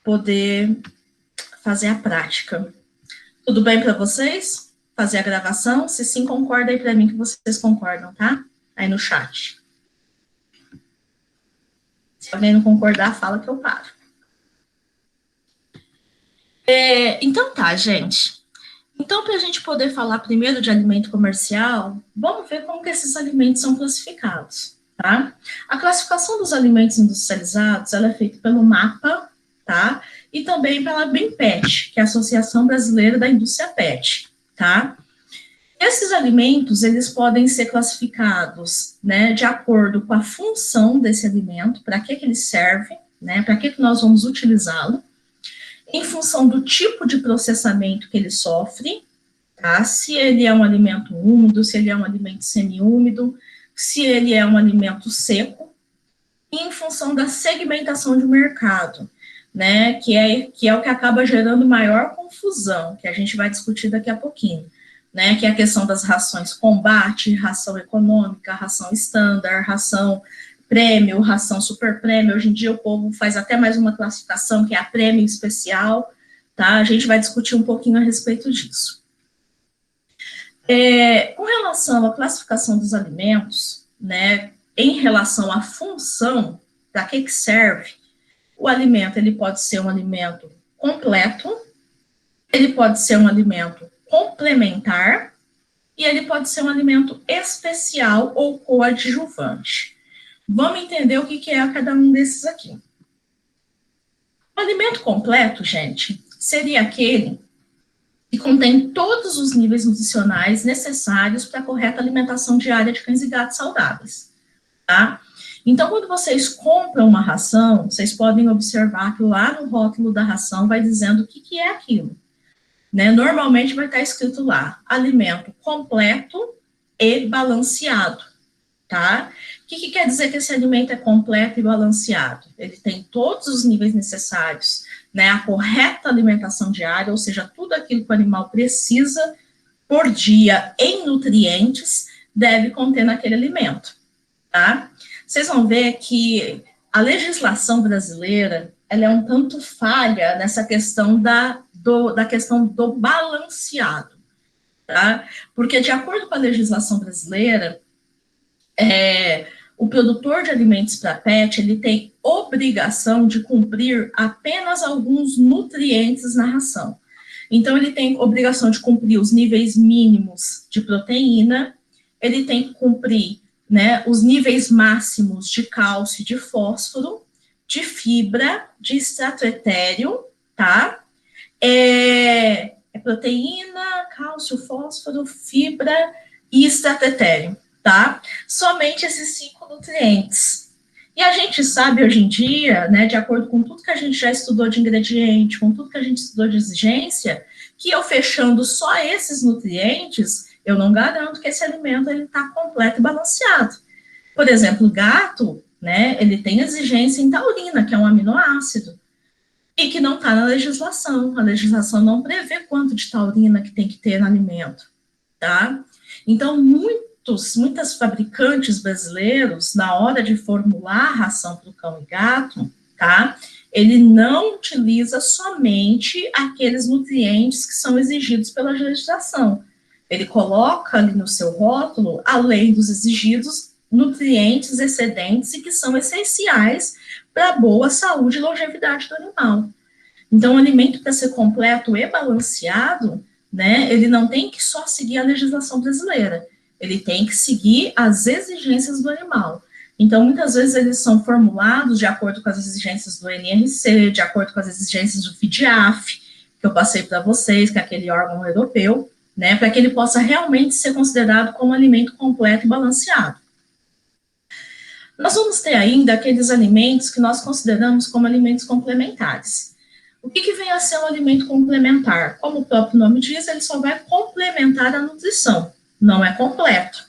poder fazer a prática. Tudo bem para vocês? Fazer a gravação? Se sim, concorda aí para mim que vocês concordam, tá? Aí no chat. Se alguém não concordar, fala que eu paro. Então tá, gente. Então, para a gente poder falar primeiro de alimento comercial, vamos ver como que esses alimentos são classificados, tá? A classificação dos alimentos industrializados, ela é feita pelo MAPA, tá? E também pela BIMPET, que é a Associação Brasileira da Indústria PET, tá? Esses alimentos, eles podem ser classificados, né, de acordo com a função desse alimento, para que ele serve, né, para que nós vamos utilizá-lo, em função do tipo de processamento que ele sofre, tá? Se ele é um alimento úmido, se ele é um alimento semiúmido, se ele é um alimento seco, e em função da segmentação de mercado, né, que é o que acaba gerando maior confusão, que a gente vai discutir daqui a pouquinho, né, que é a questão das rações combate, ração econômica, ração estándar, ração prêmio, ração super prêmio. Hoje em dia o povo faz até mais uma classificação, que é a prêmio especial, tá? A gente vai discutir um pouquinho a respeito disso. Com relação à classificação dos alimentos, né, em relação à função, para que serve, o alimento, ele pode ser um alimento completo, ele pode ser um alimento complementar, e ele pode ser um alimento especial ou coadjuvante. Vamos entender o que é cada um desses aqui. O alimento completo, gente, seria aquele que contém todos os níveis nutricionais necessários para a correta alimentação diária de cães e gatos saudáveis, tá? Então, quando vocês compram uma ração, vocês podem observar que lá no rótulo da ração vai dizendo o que é aquilo, né? Normalmente vai estar escrito lá, alimento completo e balanceado, tá? O que quer dizer que esse alimento é completo e balanceado? Ele tem todos os níveis necessários, né? A correta alimentação diária, ou seja, tudo aquilo que o animal precisa por dia em nutrientes, deve conter naquele alimento, tá? Vocês vão ver que a legislação brasileira, ela é um tanto falha nessa questão da questão do balanceado, tá? Porque, de acordo com a legislação brasileira, o produtor de alimentos para pet, ele tem obrigação de cumprir apenas alguns nutrientes na ração. Então, ele tem obrigação de cumprir os níveis mínimos de proteína, ele tem que cumprir, né, os níveis máximos de cálcio e de fósforo, de fibra, de extrato etéreo, tá? Proteína, cálcio, fósforo, fibra e extrato etéreo, tá? Somente esses 5 nutrientes. E a gente sabe hoje em dia, né, de acordo com tudo que a gente já estudou de ingrediente, com tudo que a gente estudou de exigência, que eu fechando só esses nutrientes, eu não garanto que esse alimento ele está completo e balanceado. Por exemplo, o gato, né, ele tem exigência em taurina, que é um aminoácido, e que não está na legislação. A legislação não prevê quanto de taurina que tem que ter no alimento, tá? Então, muitas fabricantes brasileiros, na hora de formular a ração para o cão e gato, tá? Ele não utiliza somente aqueles nutrientes que são exigidos pela legislação. Ele coloca ali no seu rótulo, além dos exigidos, nutrientes excedentes e que são essenciais para a boa saúde e longevidade do animal. Então, o alimento, para ser completo e balanceado, né, ele não tem que só seguir a legislação brasileira, ele tem que seguir as exigências do animal. Então, muitas vezes eles são formulados de acordo com as exigências do NRC, de acordo com as exigências do FIDIAF, que eu passei para vocês, que é aquele órgão europeu, né, para que ele possa realmente ser considerado como um alimento completo e balanceado. Nós vamos ter ainda aqueles alimentos que nós consideramos como alimentos complementares. O que vem a ser um alimento complementar? Como o próprio nome diz, ele só vai complementar a nutrição, não é completo.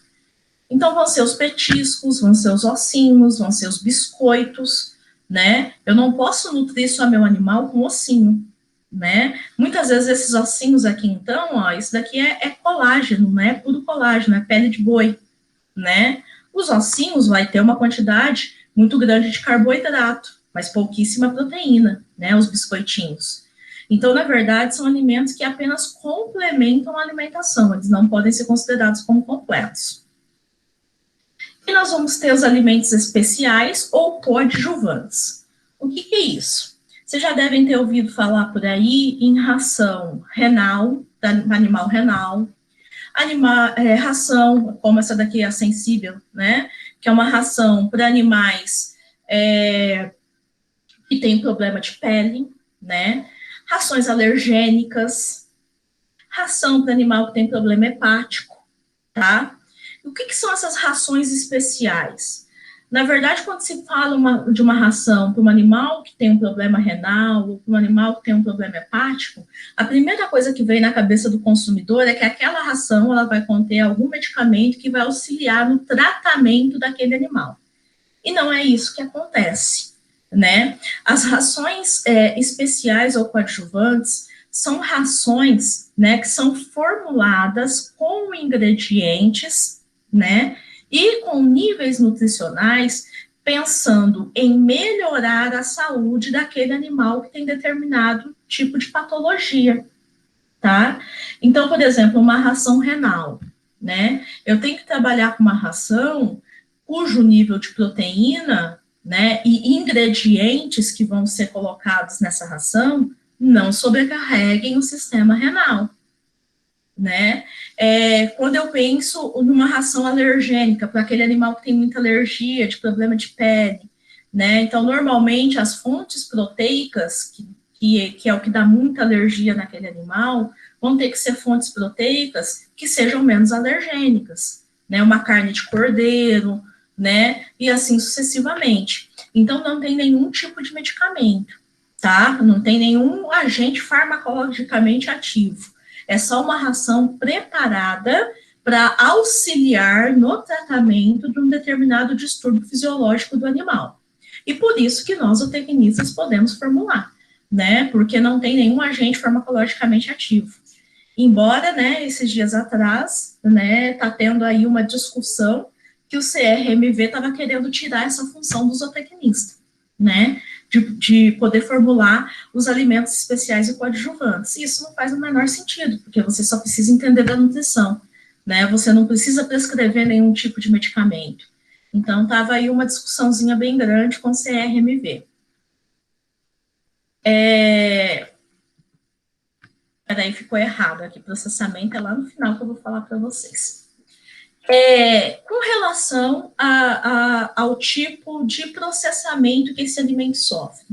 Então, vão ser os petiscos, vão ser os ossinhos, vão ser os biscoitos, né? Eu não posso nutrir só meu animal com ossinho, né? Muitas vezes esses ossinhos aqui, então, ó, isso daqui é colágeno, né? Puro colágeno, é pele de boi, né? Os ossinhos vai ter uma quantidade muito grande de carboidrato, mas pouquíssima proteína, né, os biscoitinhos. Então, na verdade, são alimentos que apenas complementam a alimentação, eles não podem ser considerados como completos. E nós vamos ter os alimentos especiais ou coadjuvantes. O que é isso? Vocês já devem ter ouvido falar por aí em ração renal, animal renal, ração, como essa daqui, a sensível, né? Que é uma ração para animais que têm problema de pele, né? Rações alergênicas, ração para animal que tem problema hepático, tá? O que são essas rações especiais? Na verdade, quando se fala de uma ração para um animal que tem um problema renal ou para um animal que tem um problema hepático, a primeira coisa que vem na cabeça do consumidor é que aquela ração ela vai conter algum medicamento que vai auxiliar no tratamento daquele animal. E não é isso que acontece, né? As rações especiais ou coadjuvantes são rações, né, que são formuladas com ingredientes, né, e com níveis nutricionais, pensando em melhorar a saúde daquele animal que tem determinado tipo de patologia, tá? Então, por exemplo, uma ração renal, né? Eu tenho que trabalhar com uma ração cujo nível de proteína, né, e ingredientes que vão ser colocados nessa ração não sobrecarreguem o sistema renal, né? Quando eu penso numa ração alergênica para aquele animal que tem muita alergia, de problema de pele, né? Então, normalmente, as fontes proteicas, que é o que dá muita alergia naquele animal, vão ter que ser fontes proteicas que sejam menos alergênicas, né? Uma carne de cordeiro, né? E assim sucessivamente. Então, não tem nenhum tipo de medicamento, tá? Não tem nenhum agente farmacologicamente ativo. É só uma ração preparada para auxiliar no tratamento de um determinado distúrbio fisiológico do animal. E por isso que nós, zootecnistas, podemos formular, né? Porque não tem nenhum agente farmacologicamente ativo. Embora, né, esses dias atrás, né, tá tendo aí uma discussão que o CRMV estava querendo tirar essa função do zootecnista, né? De poder formular os alimentos especiais e coadjuvantes. Isso não faz o menor sentido, porque você só precisa entender da nutrição, né? Você não precisa prescrever nenhum tipo de medicamento. Então, estava aí uma discussãozinha bem grande com o CRMV. Peraí, ficou errado aqui, processamento é lá no final que eu vou falar para vocês. Com relação ao tipo de processamento que esse alimento sofre,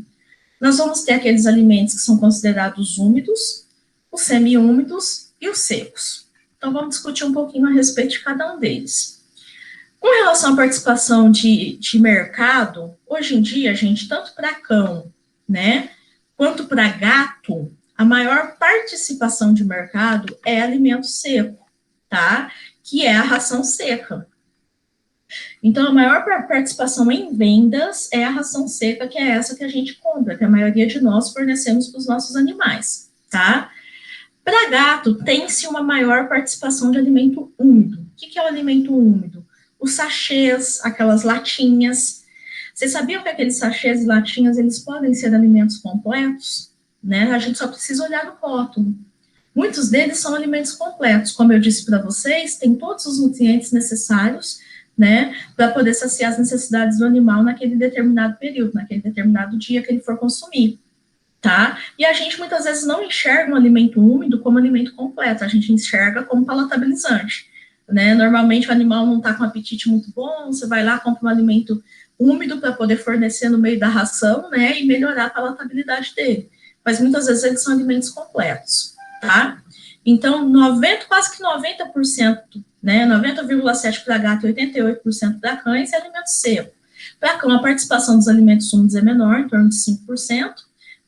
nós vamos ter aqueles alimentos que são considerados úmidos, os semi-úmidos e os secos. Então, vamos discutir um pouquinho a respeito de cada um deles. Com relação à participação de mercado, hoje em dia, gente, tanto para cão, né, quanto para gato, a maior participação de mercado é alimento seco, tá? Que é a ração seca. Então, a maior participação em vendas é a ração seca, que é essa que a gente compra, que a maioria de nós fornecemos para os nossos animais, tá? Para gato, tem-se uma maior participação de alimento úmido. O que é o alimento úmido? Os sachês, aquelas latinhas. Vocês sabiam que aqueles sachês e latinhas, eles podem ser alimentos completos? Né? A gente só precisa olhar no rótulo. Muitos deles são alimentos completos. Como eu disse para vocês, tem todos os nutrientes necessários, né, para poder saciar as necessidades do animal naquele determinado período, naquele determinado dia que ele for consumir, tá? E a gente muitas vezes não enxerga um alimento úmido como alimento completo, a gente enxerga como palatabilizante, né? Normalmente o animal não está com um apetite muito bom, você vai lá, compra um alimento úmido para poder fornecer no meio da ração, né, e melhorar a palatabilidade dele. Mas muitas vezes eles são alimentos completos, tá? Então, quase que 90%, né, 90,7% para gato e 88% para cães é alimento seco. Para cão, a participação dos alimentos úmidos é menor, em torno de 5%,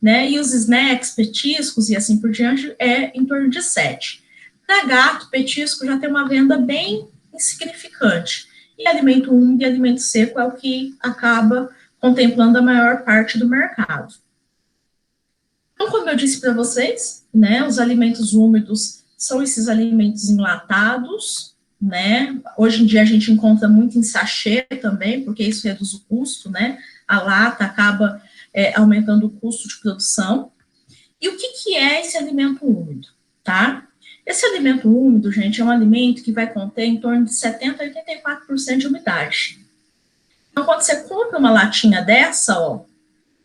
né, e os snacks, petiscos e assim por diante é em torno de 7%. Para gato, petisco já tem uma venda bem insignificante. E alimento úmido e alimento seco é o que acaba contemplando a maior parte do mercado. Então, como eu disse para vocês, né, os alimentos úmidos são esses alimentos enlatados, né? Hoje em dia a gente encontra muito em sachê também, porque isso reduz o custo, né? A lata acaba aumentando o custo de produção. E o que é esse alimento úmido, tá? Esse alimento úmido, gente, é um alimento que vai conter em torno de 70% a 84% de umidade. Então, quando você compra uma latinha dessa, ó,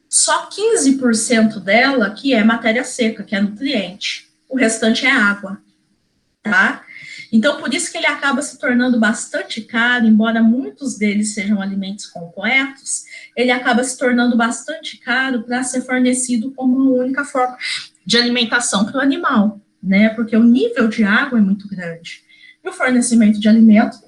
só 15% dela que é matéria seca, que é nutriente. O restante é água, tá? Então, por isso que ele acaba se tornando bastante caro, embora muitos deles sejam alimentos completos, ele acaba se tornando bastante caro para ser fornecido como uma única forma de alimentação para o animal, né? Porque o nível de água é muito grande. E o fornecimento de alimento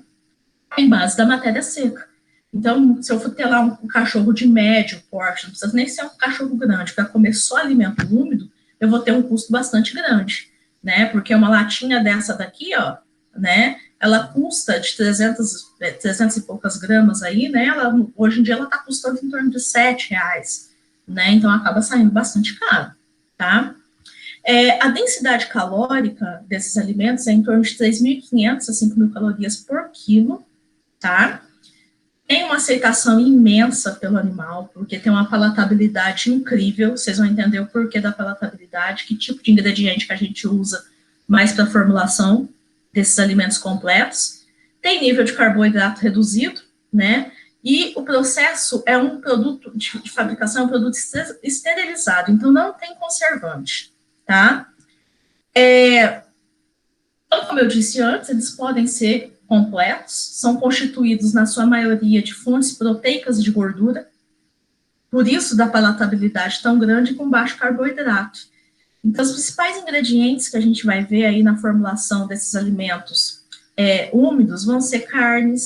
é em base da matéria seca. Então, se eu for ter lá um cachorro de médio porte, não precisa nem ser um cachorro grande, para comer só alimento úmido, eu vou ter um custo bastante grande, né? Porque uma latinha dessa daqui, ó, né? Ela custa de 300 e poucas gramas aí, né? Hoje em dia ela está custando em torno de R$7, né? Então acaba saindo bastante caro, tá? A densidade calórica desses alimentos é em torno de 3.500 a 5.000 calorias por quilo, tá? Tem uma aceitação imensa pelo animal, porque tem uma palatabilidade incrível, vocês vão entender o porquê da palatabilidade, que tipo de ingrediente que a gente usa mais para a formulação desses alimentos completos. Tem nível de carboidrato reduzido, né? E o processo é um produto de fabricação, é um produto esterilizado, então não tem conservante, tá? Então, como eu disse antes, eles podem ser completos, são constituídos, na sua maioria, de fontes proteicas de gordura, por isso da palatabilidade tão grande com baixo carboidrato. Então, os principais ingredientes que a gente vai ver aí na formulação desses alimentos úmidos vão ser carne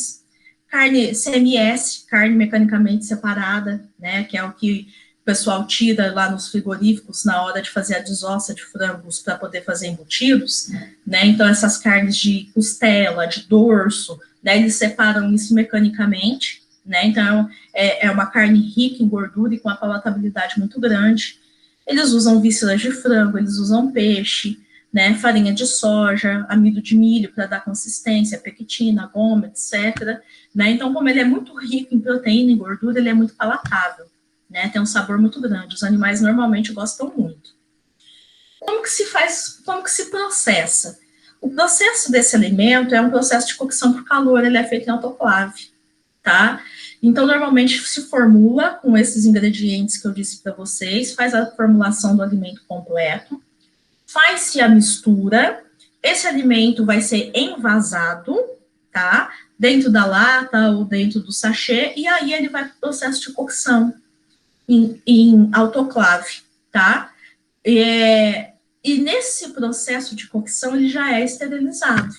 CMS, carne mecanicamente separada, né, que é o que o pessoal tira lá nos frigoríficos na hora de fazer a desossa de frangos para poder fazer embutidos, né? Então, essas carnes de costela, de dorso, né, eles separam isso mecanicamente, né? Então, é uma carne rica em gordura e com uma palatabilidade muito grande. Eles usam vísceras de frango, eles usam peixe, né, farinha de soja, amido de milho para dar consistência, pectina, goma, etc. Né? Então, como ele é muito rico em proteína e gordura, ele é muito palatável, né? Tem um sabor muito grande. Os animais normalmente gostam muito. Como que se faz, como que se processa? O processo desse alimento é um processo de cocção por calor, ele é feito em autoclave, tá? Então, normalmente se formula com esses ingredientes que eu disse para vocês, faz a formulação do alimento completo, faz-se a mistura, esse alimento vai ser envasado, tá? Dentro da lata ou dentro do sachê, e aí ele vai para o processo de cocção em autoclave, tá? E nesse processo de cocção ele já é esterilizado,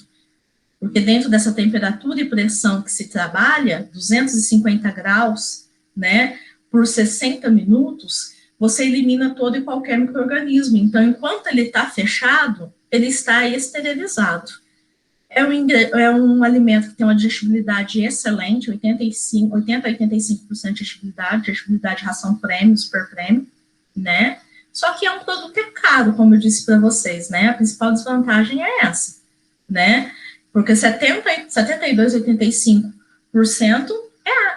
porque dentro dessa temperatura e pressão que se trabalha, 250 graus, né, por 60 minutos, você elimina todo e qualquer micro-organismo. Então, enquanto ele está fechado, ele está esterilizado. É um alimento que tem uma digestibilidade excelente, 80 a 85% de digestibilidade ração prêmio, super prêmio, né? Só que é um produto caro, como eu disse para vocês, né? A principal desvantagem é essa, né? Porque 72, 85%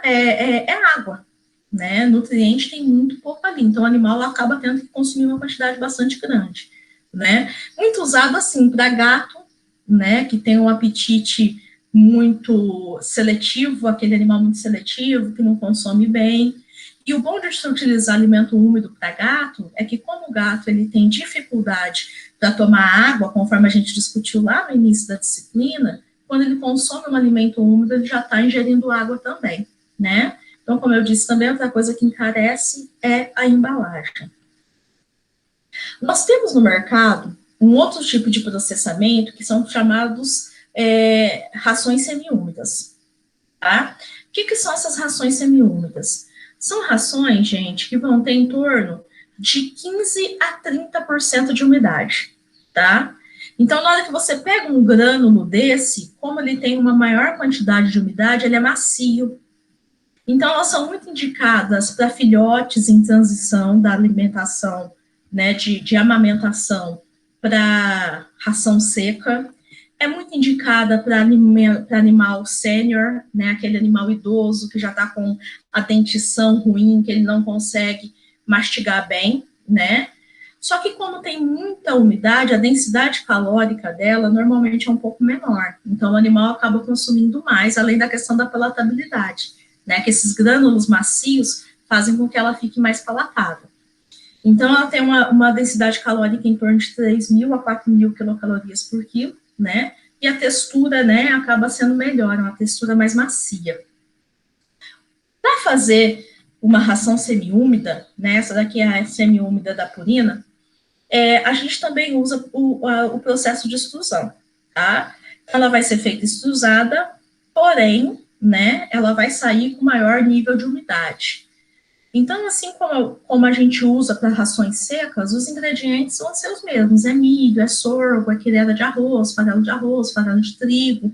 é água, né? Nutriente tem muito pouco ali, então o animal acaba tendo que consumir uma quantidade bastante grande, né? Muito usado, assim, para gato, né? Que tem um apetite muito seletivo, aquele animal muito seletivo, que não consome bem. E o bom de se utilizar alimento úmido para gato é que, como o gato ele tem dificuldade para tomar água, conforme a gente discutiu lá no início da disciplina, quando ele consome um alimento úmido, ele já está ingerindo água também, né? Então, como eu disse, também outra coisa que encarece é a embalagem. Nós temos no mercado um outro tipo de processamento que são chamados rações semiúmidas, tá? O que são essas rações semiúmidas? São rações, gente, que vão ter em torno de 15 a 30% de umidade, tá? Então, na hora que você pega um grânulo desse, como ele tem uma maior quantidade de umidade, ele é macio. Então, elas são muito indicadas para filhotes em transição da alimentação, né, de amamentação para ração seca. É muito indicada para animal sênior, né, aquele animal idoso que já está com a dentição ruim, que ele não consegue mastigar bem, né? Só que como tem muita umidade, a densidade calórica dela normalmente é um pouco menor. Então o animal acaba consumindo mais, além da questão da palatabilidade, né? Que esses grânulos macios fazem com que ela fique mais palatável. Então ela tem uma densidade calórica em torno de 3.000 a 4.000 quilocalorias por quilo, né? E a textura, né, acaba sendo melhor, uma textura mais macia. Para fazer uma ração semiúmida, né, essa daqui é a semiúmida da Purina, a gente também usa o processo de extrusão, tá? Ela vai ser feita extrusada, porém, né, ela vai sair com maior nível de umidade. Então, assim como a gente usa para rações secas, os ingredientes vão ser os mesmos, é milho, é sorgo, é quilera de arroz, farelo de trigo,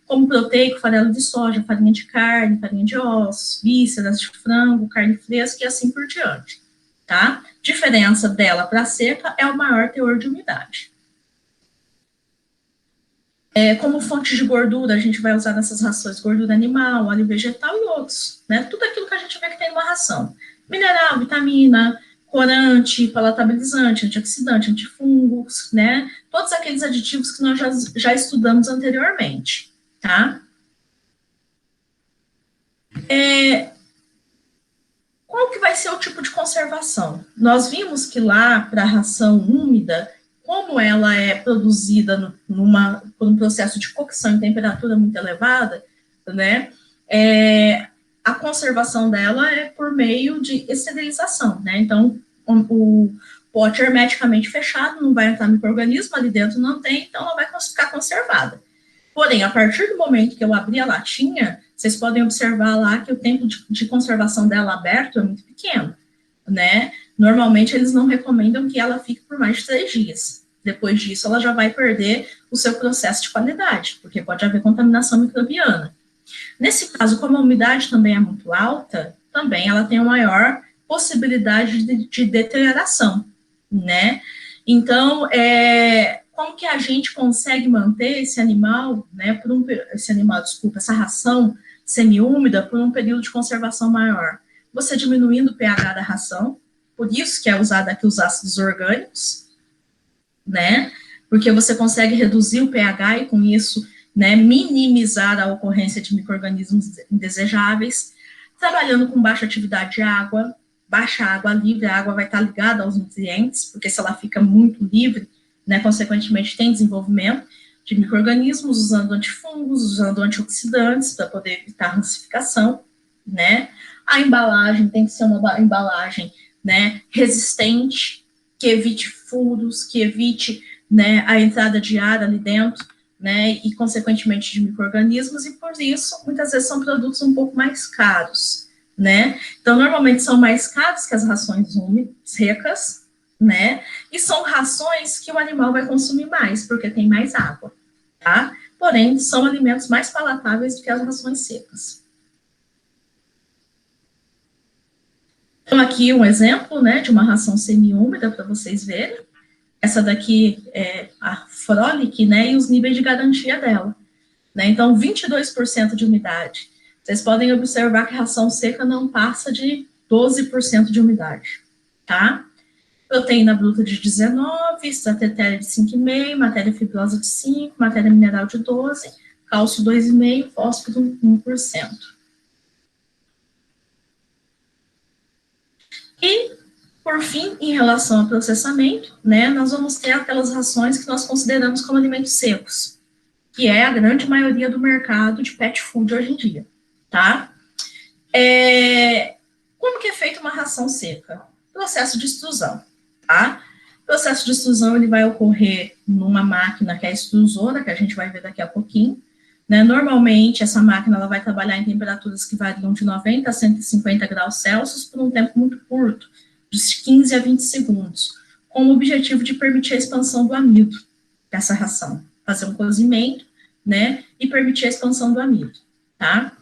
como proteico, farelo de soja, farinha de carne, farinha de ossos, vísceras de frango, carne fresca e assim por diante, tá? Diferença dela para seca é o maior teor de umidade. Como fonte de gordura, a gente vai usar nessas rações gordura animal, óleo vegetal e outros, né? Tudo aquilo que a gente vê que tem numa ração. Mineral, vitamina, corante, palatabilizante, antioxidante, antifungos, né? Todos aqueles aditivos que nós já estudamos anteriormente, tá? Qual que vai ser o tipo de conservação? Nós vimos que lá, para a ração úmida, como ela é produzida por um processo de cocção em temperatura muito elevada, né, a conservação dela é por meio de esterilização, né, então o pote hermeticamente fechado, não vai entrar micro-organismo, ali dentro não tem, então ela vai ficar conservada. Porém, a partir do momento que eu abri a latinha, vocês podem observar lá que o tempo de conservação dela aberto é muito pequeno, né? Normalmente, eles não recomendam que ela fique por mais de 3 dias. Depois disso, ela já vai perder o seu processo de qualidade, porque pode haver contaminação microbiana. Nesse caso, como a umidade também é muito alta, também ela tem uma maior possibilidade de deterioração, né? Então, como que a gente consegue manter esse animal, né, essa ração semiúmida por um período de conservação maior? Você diminuindo o pH da ração, por isso que é usado aqui os ácidos orgânicos, né, porque você consegue reduzir o pH e com isso, né, minimizar a ocorrência de micro-organismos indesejáveis, trabalhando com baixa atividade de água, baixa água livre, a água vai estar ligada aos nutrientes, porque se ela fica muito livre, né, consequentemente tem desenvolvimento de micro-organismos, usando antifungos, usando antioxidantes para poder evitar a rancificação, né? A embalagem tem que ser uma embalagem, né, resistente, que evite furos, que evite, né, a entrada de ar ali dentro, né, e consequentemente de micro-organismos, e por isso, muitas vezes são produtos um pouco mais caros, né? Então, normalmente são mais caros que as rações úmidas, secas, né? E são rações que o animal vai consumir mais, porque tem mais água, tá? Porém, são alimentos mais palatáveis do que as rações secas. Então, aqui um exemplo, né, de uma ração semi-úmida para vocês verem. Essa daqui é a Frolic, né, e os níveis de garantia dela, né? Então, 22% de umidade. Vocês podem observar que a ração seca não passa de 12% de umidade, tá? Proteína bruta de 19, estratégia de 5,5, matéria fibrosa de 5, matéria mineral de 12, cálcio 2,5, fósforo 1%. E, por fim, em relação ao processamento, né, nós vamos ter aquelas rações que nós consideramos como alimentos secos, que é a grande maioria do mercado de pet food hoje em dia, tá? Como que é feita uma ração seca? Processo de extrusão, tá? O processo de extrusão, ele vai ocorrer numa máquina que é a extrusora, que a gente vai ver daqui a pouquinho, né? Normalmente, essa máquina ela vai trabalhar em temperaturas que variam de 90 a 150 graus Celsius por um tempo muito curto, de 15 a 20 segundos, com o objetivo de permitir a expansão do amido dessa ração, fazer um cozimento, né, e permitir a expansão do amido, tá?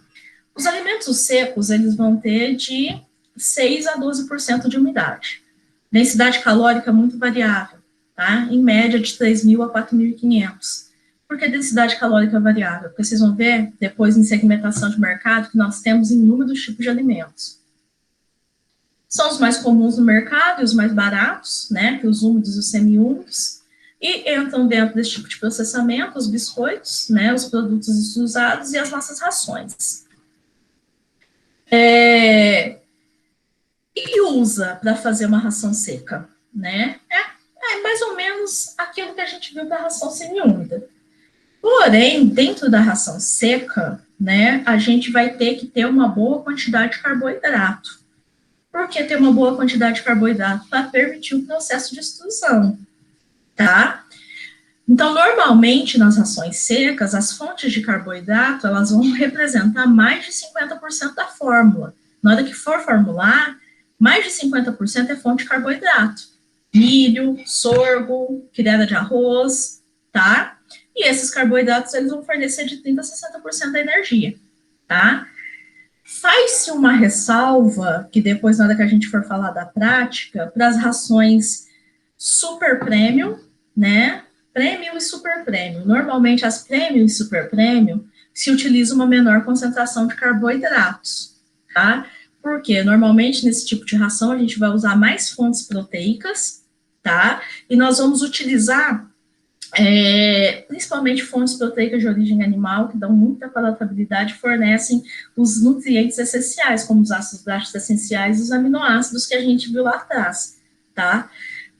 Os alimentos secos, eles vão ter de 6 a 12% de umidade. Densidade calórica muito variável, tá? Em média de 3.000 a 4.500. Por que densidade calórica variável? Porque vocês vão ver, depois em segmentação de mercado, que nós temos inúmeros tipos de alimentos. São os mais comuns no mercado e os mais baratos, né, que os úmidos e os semi-úmidos, e entram dentro desse tipo de processamento os biscoitos, né, os produtos usados e as nossas rações. E usa para fazer uma ração seca, né? É mais ou menos aquilo que a gente viu da ração semi-úmida. Porém, dentro da ração seca, né, a gente vai ter que ter uma boa quantidade de carboidrato. Por que ter uma boa quantidade de carboidrato? Para permitir o processo de extrusão, tá? Então, normalmente, nas rações secas, as fontes de carboidrato, elas vão representar mais de 50% da fórmula. Na hora que for formular, mais de 50% é fonte de carboidrato. Milho, sorgo, quilhada de arroz, tá? E esses carboidratos, eles vão fornecer de 30% a 60% da energia, tá? Faz-se uma ressalva, que depois, na hora que a gente for falar da prática, para as rações super premium, né? Premium e super premium. Normalmente, as premium e super premium se utiliza uma menor concentração de carboidratos, tá? Porque normalmente nesse tipo de ração a gente vai usar mais fontes proteicas, tá? E nós vamos utilizar principalmente fontes proteicas de origem animal, que dão muita palatabilidade e fornecem os nutrientes essenciais, como os ácidos graxos essenciais e os aminoácidos que a gente viu lá atrás, tá?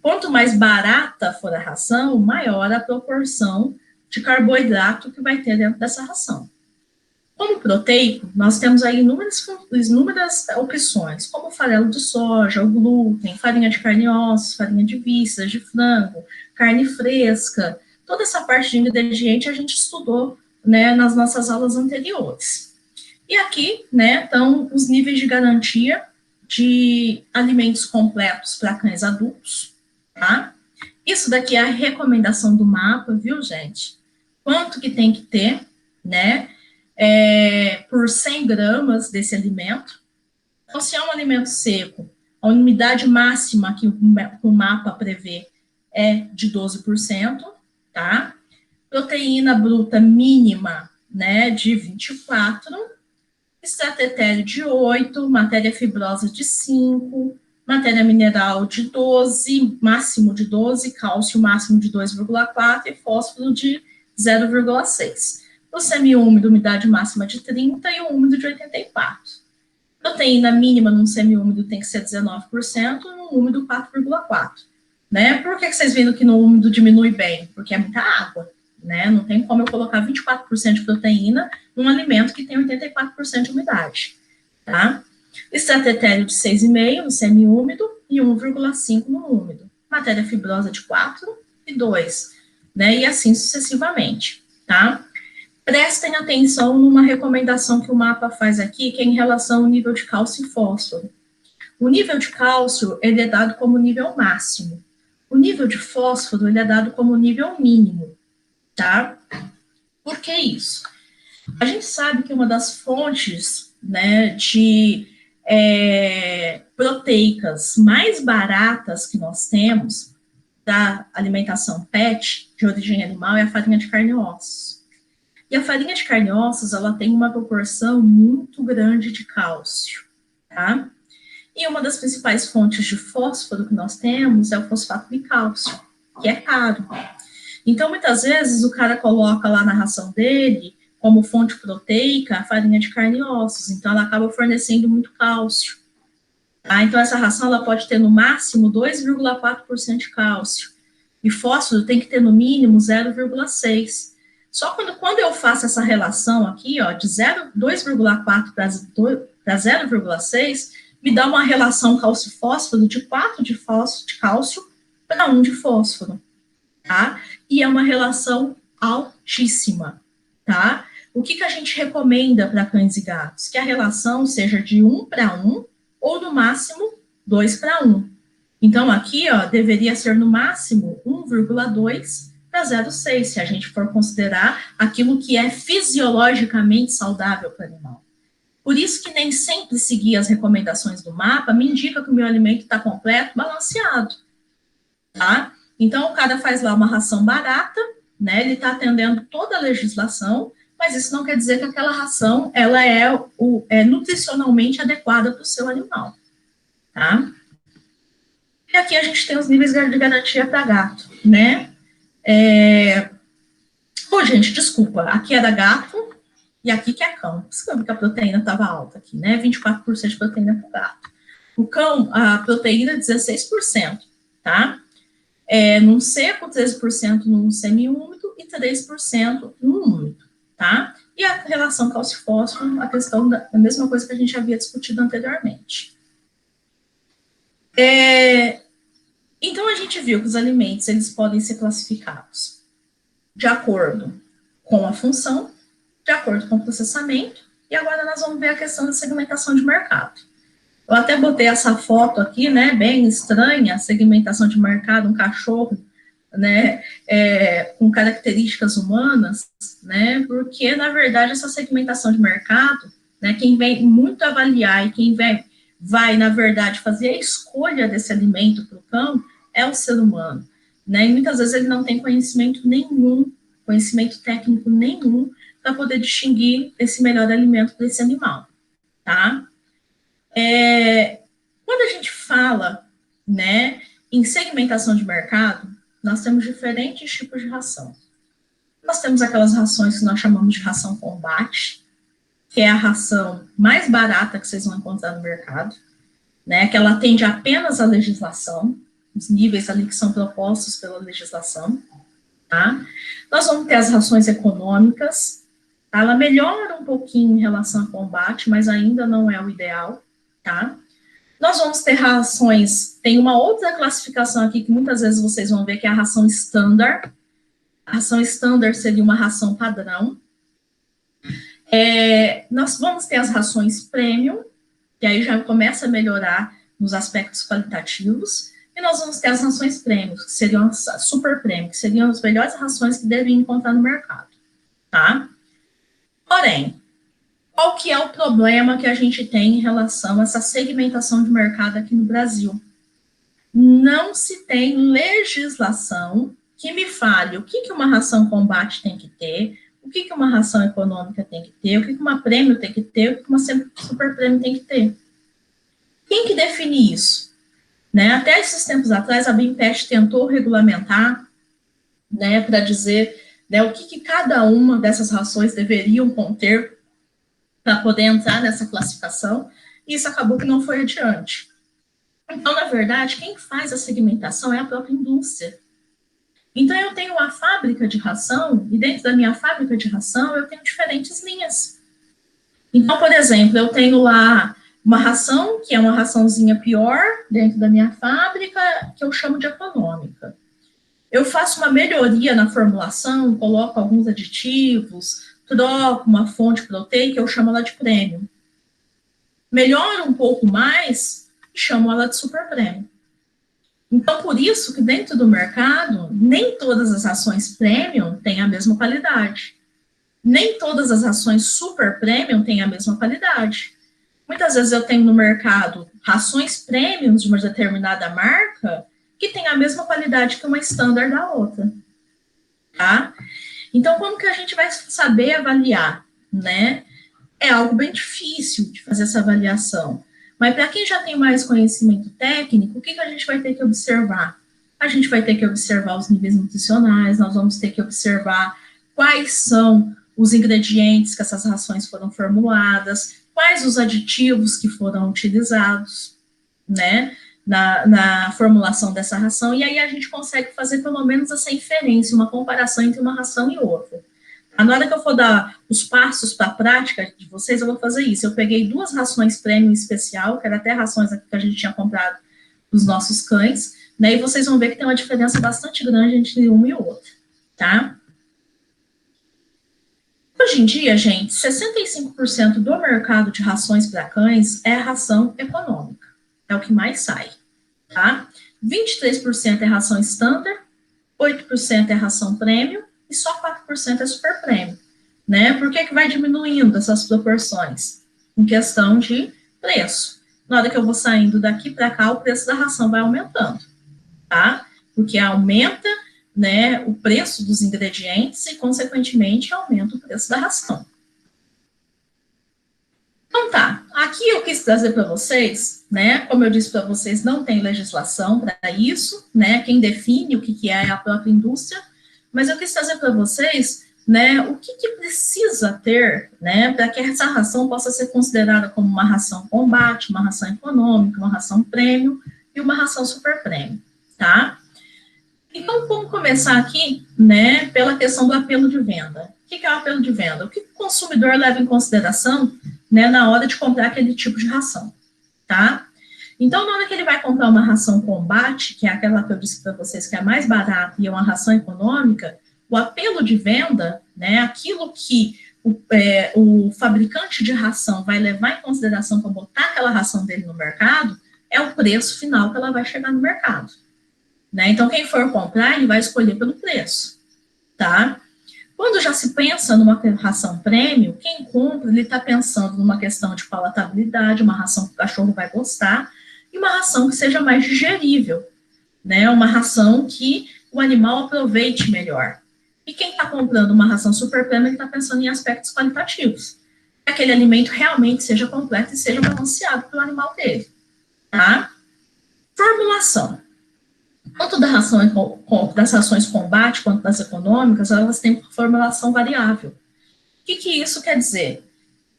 Quanto mais barata for a ração, maior a proporção de carboidrato que vai ter dentro dessa ração. Como proteico, nós temos aí inúmeras opções, como o farelo de soja, o glúten, farinha de carne e ossos, farinha de vísceras, de frango, carne fresca. Toda essa parte de ingrediente a gente estudou, né, nas nossas aulas anteriores. E aqui, né, estão os níveis de garantia de alimentos completos para cães adultos, tá? Isso daqui é a recomendação do mapa, viu, gente? Quanto que tem que ter, né, por 100 gramas desse alimento. Então, se é um alimento seco, a unidade máxima que o mapa prevê é de 12%, tá? Proteína bruta mínima, né, de 24, extrato etéreo de 8, matéria fibrosa de 5, matéria mineral de 12, máximo de 12, cálcio máximo de 2,4 e fósforo de 0,6. O semiúmido, umidade máxima de 30 e o úmido de 84. Proteína mínima num semiúmido tem que ser 19%, no úmido 4,4%. Né? Por que vocês viram que no úmido diminui bem? Porque é muita água, né? Não tem como eu colocar 24% de proteína num alimento que tem 84% de umidade, tá? Extrato etéreo de 6,5 no semiúmido e 1,5 no úmido. Matéria fibrosa de 4 e 2, né? E assim sucessivamente, tá? Prestem atenção numa recomendação que o mapa faz aqui, que é em relação ao nível de cálcio e fósforo. O nível de cálcio, ele é dado como nível máximo. O nível de fósforo, ele é dado como nível mínimo, tá? Por que isso? A gente sabe que uma das fontes, né, de proteicas mais baratas que nós temos da alimentação PET, de origem animal, é a farinha de carne e ossos. E a farinha de carne e ossos, ela tem uma proporção muito grande de cálcio, tá? E uma das principais fontes de fósforo que nós temos é o fosfato de cálcio, que é caro. Então, muitas vezes, o cara coloca lá na ração dele, como fonte proteica, a farinha de carne e ossos. Então, ela acaba fornecendo muito cálcio. Tá? Então, essa ração ela pode ter no máximo 2,4% de cálcio. E fósforo tem que ter no mínimo 0,6%. Só quando eu faço essa relação aqui, ó, de 2,4 para 0,6, me dá uma relação cálcio-fósforo de 4 de cálcio para 1 de fósforo, tá? E é uma relação altíssima, tá? O que a gente recomenda para cães e gatos? Que a relação seja de 1 para 1 ou, no máximo, 2 para 1. Então, aqui, ó, deveria ser, no máximo, 1,2 para 0,6, se a gente for considerar aquilo que é fisiologicamente saudável para o animal. Por isso que nem sempre seguir as recomendações do mapa me indica que o meu alimento está completo, balanceado, tá? Então, o cara faz lá uma ração barata, né? Ele está atendendo toda a legislação, mas isso não quer dizer que aquela ração ela é nutricionalmente adequada para o seu animal, tá? E aqui a gente tem os níveis de garantia para gato, né? Gente, desculpa, aqui é da gato e aqui que é cão. Por isso que a proteína estava alta aqui, né? 24% de proteína para o gato. O cão, a proteína é 16%, tá? Num seco, 13% num semi-úmido e 3% no úmido, tá? E a relação cálcio-fósforo, a questão da mesma coisa que a gente havia discutido anteriormente. Então, a gente viu que os alimentos, eles podem ser classificados de acordo com a função, de acordo com o processamento, e agora nós vamos ver a questão da segmentação de mercado. Eu até botei essa foto aqui, né, bem estranha, segmentação de mercado, um cachorro, né, com características humanas, né, porque, na verdade, essa segmentação de mercado, né, quem vem muito avaliar e quem vai, na verdade, fazer a escolha desse alimento para o cão é o ser humano, né, e muitas vezes ele não tem conhecimento nenhum, conhecimento técnico nenhum, para poder distinguir esse melhor alimento para esse animal, tá? Quando a gente fala, né, em segmentação de mercado, nós temos diferentes tipos de ração. Nós temos aquelas rações que nós chamamos de ração combate, que é a ração mais barata que vocês vão encontrar no mercado, né, que ela atende apenas à legislação, os níveis ali que são propostos pela legislação, tá? Nós vamos ter as rações econômicas, tá? Ela melhora um pouquinho em relação ao combate, mas ainda não é o ideal, tá? Nós vamos ter rações, tem uma outra classificação aqui que muitas vezes vocês vão ver que é a ração standard. A ração standard seria uma ração padrão. Nós vamos ter as rações premium, que aí já começa a melhorar nos aspectos qualitativos, e nós vamos ter as rações premium, que seriam as super premium, que seriam as melhores rações que devem encontrar no mercado, tá? Porém, qual que é o problema que a gente tem em relação a essa segmentação de mercado aqui no Brasil? Não se tem legislação que me fale o que uma ração combate tem que ter, o que uma ração econômica tem que ter, o que uma prêmio tem que ter, o que uma super prêmio tem que ter. Quem que define isso? Né? Até esses tempos atrás, a BIMPEST tentou regulamentar, né, para dizer, né, o que cada uma dessas rações deveriam conter para poder entrar nessa classificação, e isso acabou que não foi adiante. Então, na verdade, quem faz a segmentação é a própria indústria. Então, eu tenho uma fábrica de ração, e dentro da minha fábrica de ração, eu tenho diferentes linhas. Então, por exemplo, eu tenho lá uma ração, que é uma raçãozinha pior, dentro da minha fábrica, que eu chamo de econômica. Eu faço uma melhoria na formulação, coloco alguns aditivos, troco uma fonte proteica, eu chamo ela de premium. Melhora um pouco mais, chamo ela de super premium. Então, por isso que dentro do mercado, nem todas as rações premium têm a mesma qualidade. Nem todas as rações super premium têm a mesma qualidade. Muitas vezes eu tenho no mercado rações premium de uma determinada marca que tem a mesma qualidade que uma standard da outra, tá? Então, como que a gente vai saber avaliar, né? É algo bem difícil de fazer essa avaliação. Mas para quem já tem mais conhecimento técnico, o que a gente vai ter que observar? A gente vai ter que observar os níveis nutricionais, nós vamos ter que observar quais são os ingredientes que essas rações foram formuladas, quais os aditivos que foram utilizados, né, na formulação dessa ração, e aí a gente consegue fazer pelo menos essa inferência, uma comparação entre uma ração e outra. Na hora que eu for dar os passos para a prática de vocês, eu vou fazer isso. Eu peguei 2 rações premium especial, que eram até rações aqui que a gente tinha comprado dos nossos cães, né, e vocês vão ver que tem uma diferença bastante grande entre uma e outra, tá? Hoje em dia, gente, 65% do mercado de rações para cães é ração econômica. É o que mais sai, tá? 23% é ração standard, 8% é ração premium e só 4% é super premium, né? Por que vai diminuindo essas proporções? Em questão de preço. Na hora que eu vou saindo daqui para cá, o preço da ração vai aumentando, tá? Porque aumenta, né, o preço dos ingredientes e, consequentemente, aumenta o preço da ração. Então tá, aqui eu quis trazer para vocês, né, como eu disse para vocês, não tem legislação para isso, né, quem define o que é a própria indústria, mas eu quis trazer para vocês, né, o que precisa ter, né, para que essa ração possa ser considerada como uma ração combate, uma ração econômica, uma ração prêmio e uma ração super prêmio, tá? Então, vamos começar aqui, né, pela questão do apelo de venda. O que é o apelo de venda? O que o consumidor leva em consideração, né, na hora de comprar aquele tipo de ração, tá? Então, na hora que ele vai comprar uma ração combate, que é aquela que eu disse para vocês que é mais barata e é uma ração econômica, o apelo de venda, né, aquilo que o fabricante de ração vai levar em consideração para botar aquela ração dele no mercado, é o preço final que ela vai chegar no mercado. Né? Então, quem for comprar, ele vai escolher pelo preço, tá? Quando já se pensa numa ração prêmio, quem compra, ele está pensando numa questão de palatabilidade, uma ração que o cachorro vai gostar, e uma ração que seja mais digerível, né? Uma ração que o animal aproveite melhor. E quem está comprando uma ração super prêmio, ele está pensando em aspectos qualitativos. Que aquele alimento realmente seja completo e seja balanceado para o animal dele, tá? Formulação. Tanto da ração, das rações combate quanto das econômicas, elas têm formulação variável. O que isso quer dizer?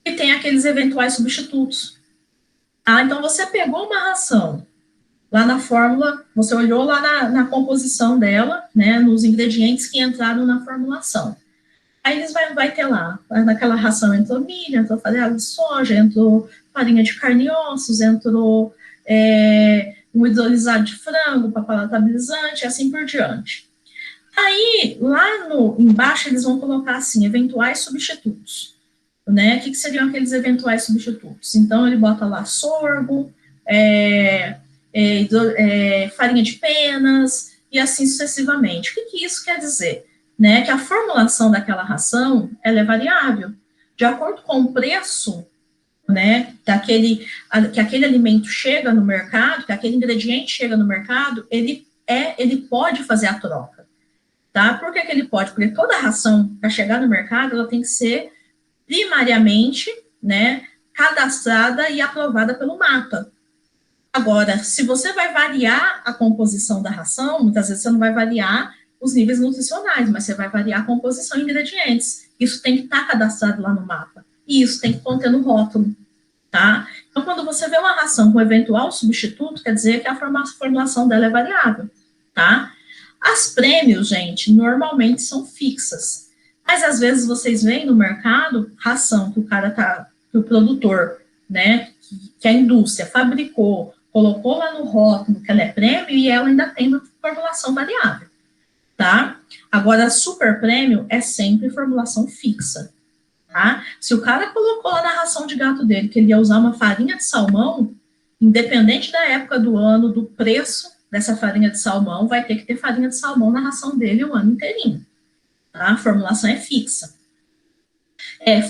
Que tem aqueles eventuais substitutos. Então, você pegou uma ração lá na fórmula, você olhou lá na composição dela, né, nos ingredientes que entraram na formulação. Aí eles vai ter lá, naquela ração entrou milho, entrou farelo de soja, entrou farinha de carne e ossos, entrou um hidrolisado de frango para palatabilizante, e assim por diante. Aí, lá embaixo, eles vão colocar assim, eventuais substitutos. Né? O que seriam aqueles eventuais substitutos? Então, ele bota lá sorgo, farinha de penas, e assim sucessivamente. O que isso quer dizer? Né? Que a formulação daquela ração, ela é variável. De acordo com o preço, né, que aquele alimento chega no mercado, que aquele ingrediente chega no mercado, ele pode fazer a troca, tá? Por que ele pode? Porque toda ração, para chegar no mercado, ela tem que ser primariamente, né, cadastrada e aprovada pelo MAPA. Agora, se você vai variar a composição da ração, muitas vezes você não vai variar os níveis nutricionais, mas você vai variar a composição e ingredientes. Isso tem que estar cadastrado lá no MAPA. E isso tem que conter no rótulo, tá? Então, quando você vê uma ração com eventual substituto, quer dizer que a formulação dela é variável, tá? As prêmios, gente, normalmente são fixas. Mas, às vezes, vocês veem no mercado ração que que o produtor, né, que a indústria fabricou, colocou lá no rótulo que ela é prêmio e ela ainda tem uma formulação variável, tá? Agora, super prêmio é sempre formulação fixa. Tá? Se o cara colocou lá na ração de gato dele que ele ia usar uma farinha de salmão, independente da época do ano, do preço dessa farinha de salmão, vai ter que ter farinha de salmão na ração dele o ano inteirinho. Tá? A formulação é fixa.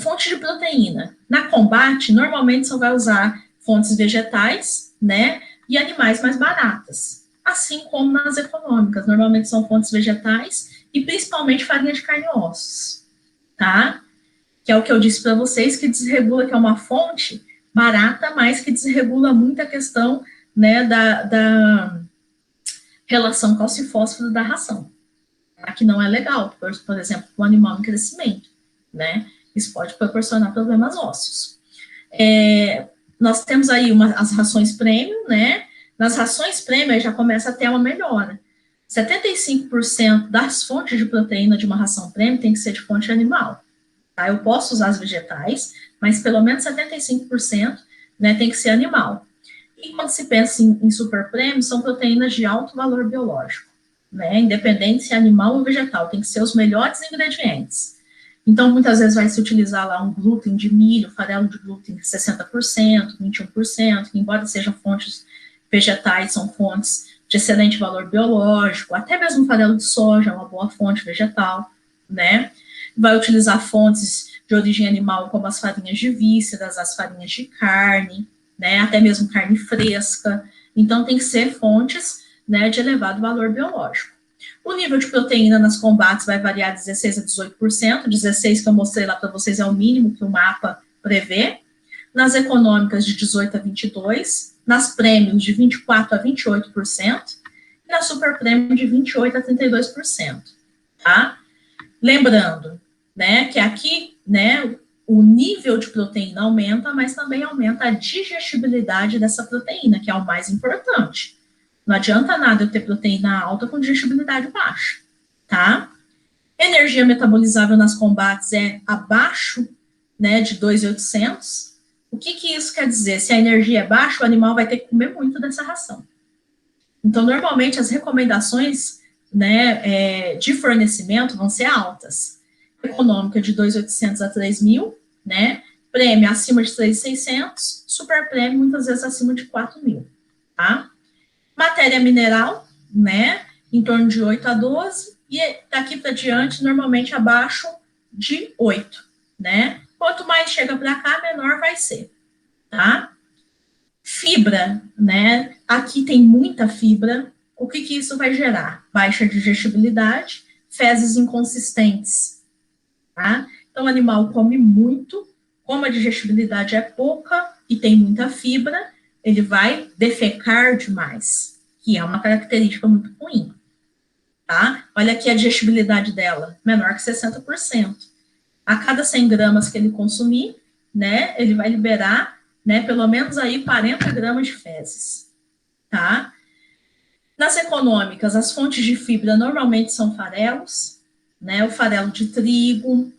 Fonte de proteína. Na combate, normalmente você vai usar fontes vegetais, né, e animais mais baratas. Assim como nas econômicas, normalmente são fontes vegetais e principalmente farinha de carne e ossos. Tá? Que é o que eu disse para vocês, que desregula, que é uma fonte barata, mas que desregula muito a questão, né, da relação cálcio-fósforo da ração, tá? Que não é legal, por exemplo, para o animal em crescimento, né? Isso pode proporcionar problemas ósseos. Nós temos aí as rações prêmio, né? Nas rações prêmio já começa a ter uma melhora. 75% das fontes de proteína de uma ração prêmio tem que ser de fonte animal. Tá? Eu posso usar as vegetais, mas pelo menos 75%, né, tem que ser animal. E quando se pensa em super prêmio, são proteínas de alto valor biológico, né, independente se é animal ou vegetal, tem que ser os melhores ingredientes. Então, muitas vezes vai se utilizar lá um glúten de milho, farelo de glúten 60%, 21%, que embora sejam fontes vegetais, são fontes de excelente valor biológico, até mesmo farelo de soja é uma boa fonte vegetal, né? Vai utilizar fontes de origem animal, como as farinhas de vísceras, as farinhas de carne, né, até mesmo carne fresca. Então, tem que ser fontes, né, de elevado valor biológico. O nível de proteína nas combates vai variar de 16% a 18%, 16% que eu mostrei lá para vocês é o mínimo que o MAPA prevê. nas econômicas de 18 a 22%, nas prêmios de 24 a 28%, e na super prêmio de 28 a 32%, tá? Lembrando, né, que aqui, né, o nível de proteína aumenta, mas também aumenta a digestibilidade dessa proteína, que é o mais importante. Não adianta nada eu ter proteína alta com digestibilidade baixa, tá? Energia metabolizável nas combates é abaixo, né, de 2.800. O que isso quer dizer? Se a energia é baixa, o animal vai ter que comer muito dessa ração. Então, normalmente, as recomendações, né, de fornecimento vão ser altas. Econômica de 2.800 a 3.000, né? Prêmio acima de 3.600, super prêmio muitas vezes acima de 4.000, tá? Matéria mineral, né? Em torno de 8 a 12, e daqui para diante, normalmente abaixo de 8, né? Quanto mais chega para cá, menor vai ser, tá? Fibra, né? Aqui tem muita fibra. O que isso vai gerar? Baixa digestibilidade, fezes inconsistentes, tá? Então, o animal come muito, como a digestibilidade é pouca e tem muita fibra, ele vai defecar demais, que é uma característica muito ruim, tá? Olha aqui a digestibilidade dela, menor que 60%. A cada 100 gramas que ele consumir, né, ele vai liberar, né, pelo menos aí 40 gramas de fezes, tá? Nas econômicas, as fontes de fibra normalmente são farelos, né, o farelo de trigo,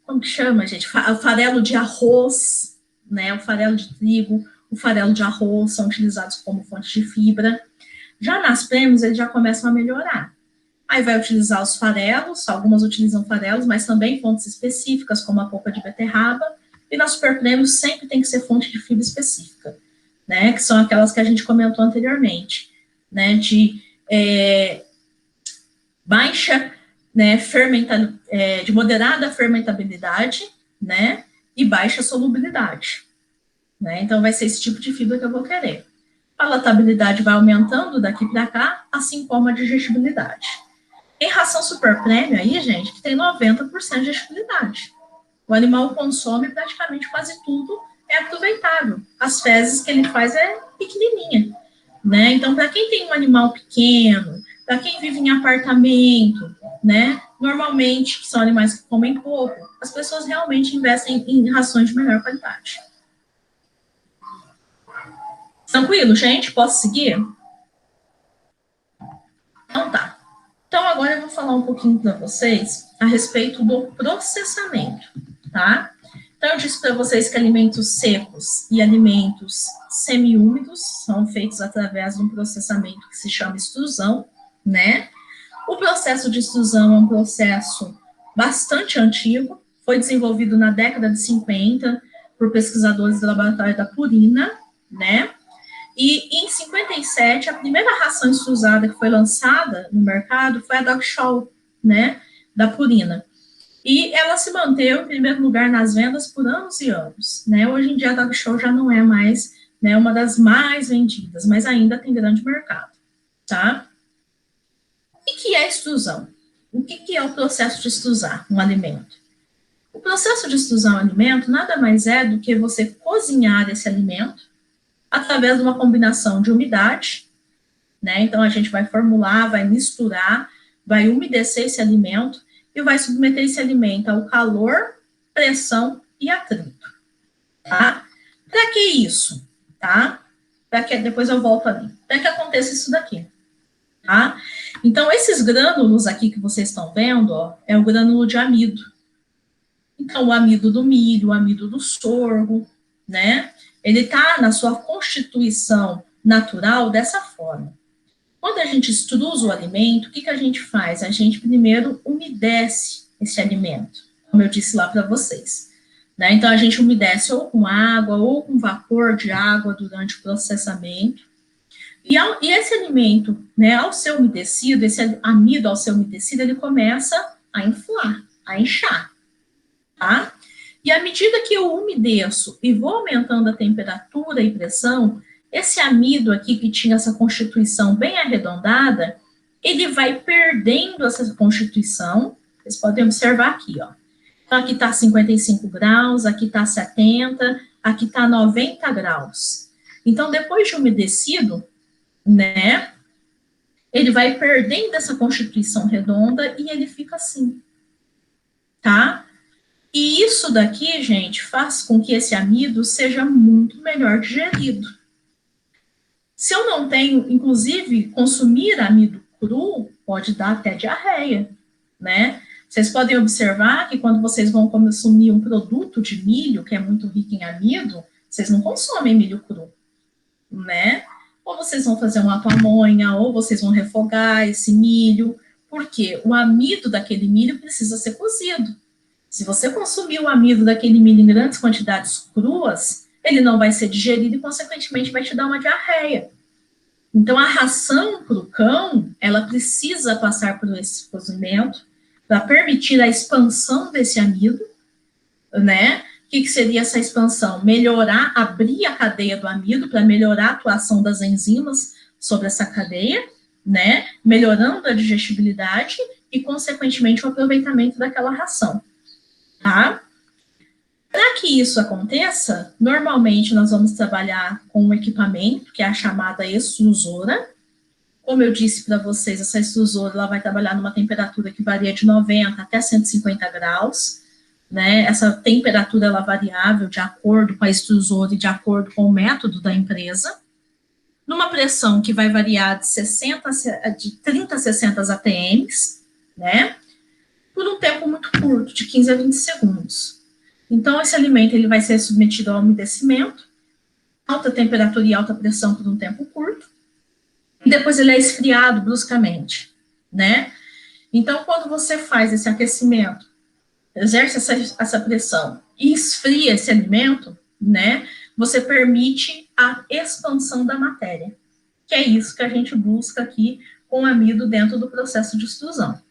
como que chama, gente? O farelo de arroz, né, o farelo de trigo, o farelo de arroz são utilizados como fontes de fibra. Já nas prêmios, eles já começam a melhorar. Aí vai utilizar os farelos, algumas utilizam farelos, mas também fontes específicas, como a polpa de beterraba, e na super prêmios sempre tem que ser fonte de fibra específica, né, que são aquelas que a gente comentou anteriormente, né, de baixa, né, de moderada fermentabilidade, né, e baixa solubilidade, né, então vai ser esse tipo de fibra que eu vou querer. A palatabilidade vai aumentando daqui para cá, assim como a digestibilidade. Tem ração super prêmio aí, gente, que tem 90% de digestibilidade. O animal consome praticamente quase tudo, é aproveitável. As fezes que ele faz é pequenininha, né? Então, para quem tem um animal pequeno, para quem vive em apartamento, né? Normalmente, que são animais que comem pouco, as pessoas realmente investem em rações de melhor qualidade. Tranquilo, gente? Posso seguir? Então tá. Então, agora eu vou falar um pouquinho para vocês a respeito do processamento, tá? Então, eu disse para vocês que alimentos secos e alimentos semiúmidos são feitos através de um processamento que se chama extrusão, né? O processo de extrusão é um processo bastante antigo, foi desenvolvido na década de 50 por pesquisadores do laboratório da Purina, né? E em 57, a primeira ração extrusada que foi lançada no mercado foi a Dog Chow, né, da Purina. E ela se manteve em primeiro lugar nas vendas por anos e anos, né? Hoje em dia a Dog Chow já não é mais, né, uma das mais vendidas, mas ainda tem grande mercado, tá? O que é extrusão? O que é o processo de extrusar um alimento? O processo de extrusar um alimento nada mais é do que você cozinhar esse alimento através de uma combinação de umidade, né? Então, a gente vai formular, vai misturar, vai umedecer esse alimento e vai submeter esse alimento ao calor, pressão e atrito, tá? Para que isso, tá? Para que, depois eu volto ali. Para que aconteça isso daqui, tá? Então, esses grânulos aqui que vocês estão vendo, ó, é o grânulo de amido. Então, o amido do milho, o amido do sorgo, né? Ele está na sua constituição natural dessa forma. Quando a gente extrusa o alimento, o que a gente faz? A gente primeiro umedece esse alimento, como eu disse lá para vocês, né? Então, a gente umedece ou com água ou com vapor de água durante o processamento. E esse alimento, né, ao ser umedecido, esse amido ao ser umedecido, ele começa a inflar, a inchar, tá? E à medida que eu umedeço e vou aumentando a temperatura e pressão, esse amido aqui, que tinha essa constituição bem arredondada, ele vai perdendo essa constituição. Vocês podem observar aqui, ó. Então, aqui está 55 graus, aqui está 70, aqui está 90 graus. Então, depois de umedecido, né, ele vai perdendo essa constituição redonda e ele fica assim, tá? E isso daqui, gente, faz com que esse amido seja muito melhor digerido. Se eu não tenho, inclusive, consumir amido cru, pode dar até diarreia, né? Vocês podem observar que quando vocês vão consumir um produto de milho, que é muito rico em amido, vocês não consomem milho cru, né? Ou vocês vão fazer uma pamonha, ou vocês vão refogar esse milho, porque o amido daquele milho precisa ser cozido. Se você consumir o amido daquele milho em grandes quantidades cruas, ele não vai ser digerido e, consequentemente, vai te dar uma diarreia. Então, a ração para o cão, ela precisa passar por esse cozimento para permitir a expansão desse amido, né? O que seria essa expansão? Melhorar, abrir a cadeia do amido para melhorar a atuação das enzimas sobre essa cadeia, né? Melhorando a digestibilidade e, consequentemente, o aproveitamento daquela ração, tá? Para que isso aconteça, normalmente nós vamos trabalhar com um equipamento, que é a chamada extrusora. Como eu disse para vocês, essa extrusora ela vai trabalhar numa temperatura que varia de 90 até 150 graus, né? Essa temperatura ela é variável de acordo com a extrusora e de acordo com o método da empresa. Numa pressão que vai variar de 30 a 60 atms, né? Por um tempo muito curto, de 15 a 20 segundos. Então, esse alimento ele vai ser submetido ao umedecimento, alta temperatura e alta pressão por um tempo curto, e depois ele é esfriado bruscamente, né? Então, quando você faz esse aquecimento, exerce essa pressão e esfria esse alimento, né? Você permite a expansão da matéria, que é isso que a gente busca aqui com o amido dentro do processo de extrusão.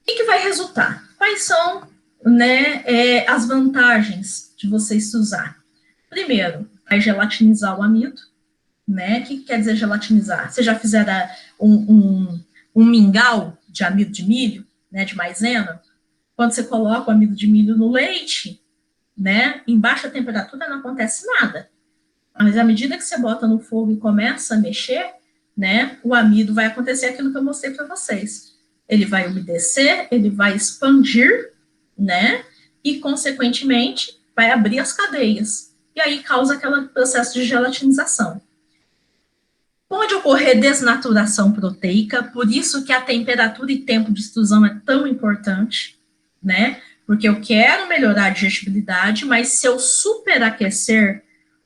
O que vai resultar? Quais são, né, as vantagens de você extrusar? Primeiro, vai gelatinizar o amido, né? O que quer dizer gelatinizar? Você já fizeram um mingau de amido de milho, né, de maisena? Quando você coloca o amido de milho no leite, né, em baixa temperatura não acontece nada. Mas à medida que você bota no fogo e começa a mexer, né, o amido vai acontecer aquilo que eu mostrei para vocês. Ele vai umedecer, ele vai expandir, né, e, consequentemente, vai abrir as cadeias. E aí causa aquele processo de gelatinização. Pode ocorrer desnaturação proteica, por isso que a temperatura e tempo de extrusão é tão importante, né? Porque eu quero melhorar a digestibilidade, mas se eu superaquecer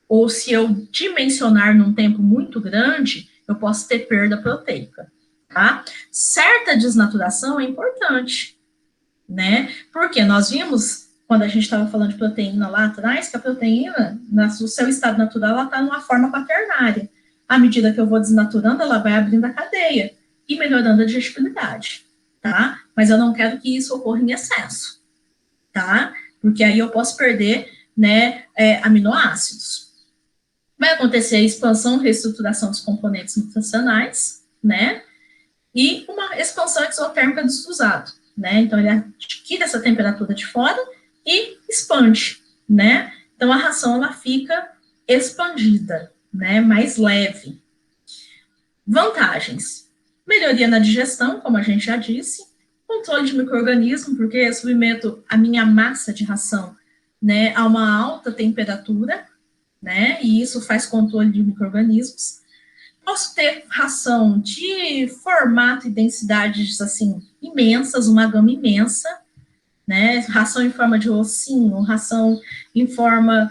ou se eu dimensionar num tempo muito grande, eu posso ter perda proteica, tá? Certa desnaturação é importante, né? Porque nós vimos, quando a gente estava falando de proteína lá atrás, que a proteína, no seu estado natural, ela está numa forma quaternária. À medida que eu vou desnaturando, ela vai abrindo a cadeia e melhorando a digestibilidade, tá? Mas eu não quero que isso ocorra em excesso, tá? Porque aí eu posso perder, né, aminoácidos. Vai acontecer a expansão e reestruturação dos componentes nutricionais, né? E uma expansão exotérmica do extrusado, né? Então, ele adquire essa temperatura de fora e expande, né? Então, a ração, ela fica expandida, né? Mais leve. Vantagens. Melhoria na digestão, como a gente já disse. Controle de micro-organismo, porque eu submeto a minha massa de ração, né, a uma alta temperatura, né? E isso faz controle de micro-organismos. Posso ter ração de formato e densidades, assim, imensas, uma gama imensa, né? Ração em forma de ossinho, ração em forma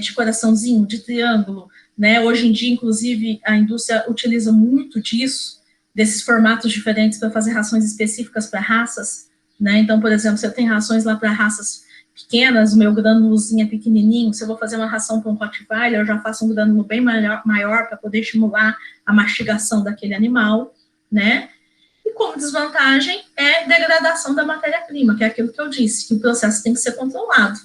de coraçãozinho, de triângulo, né? Hoje em dia, inclusive, a indústria utiliza muito disso, desses formatos diferentes para fazer rações específicas para raças, né? Então, por exemplo, se eu tenho rações lá para raças pequenas, o meu granulozinho é pequenininho, se eu vou fazer uma ração para um Rottweiler, eu já faço um granulo bem maior para poder estimular a mastigação daquele animal, né? E como desvantagem é degradação da matéria-prima, que é aquilo que eu disse, que o processo tem que ser controlado,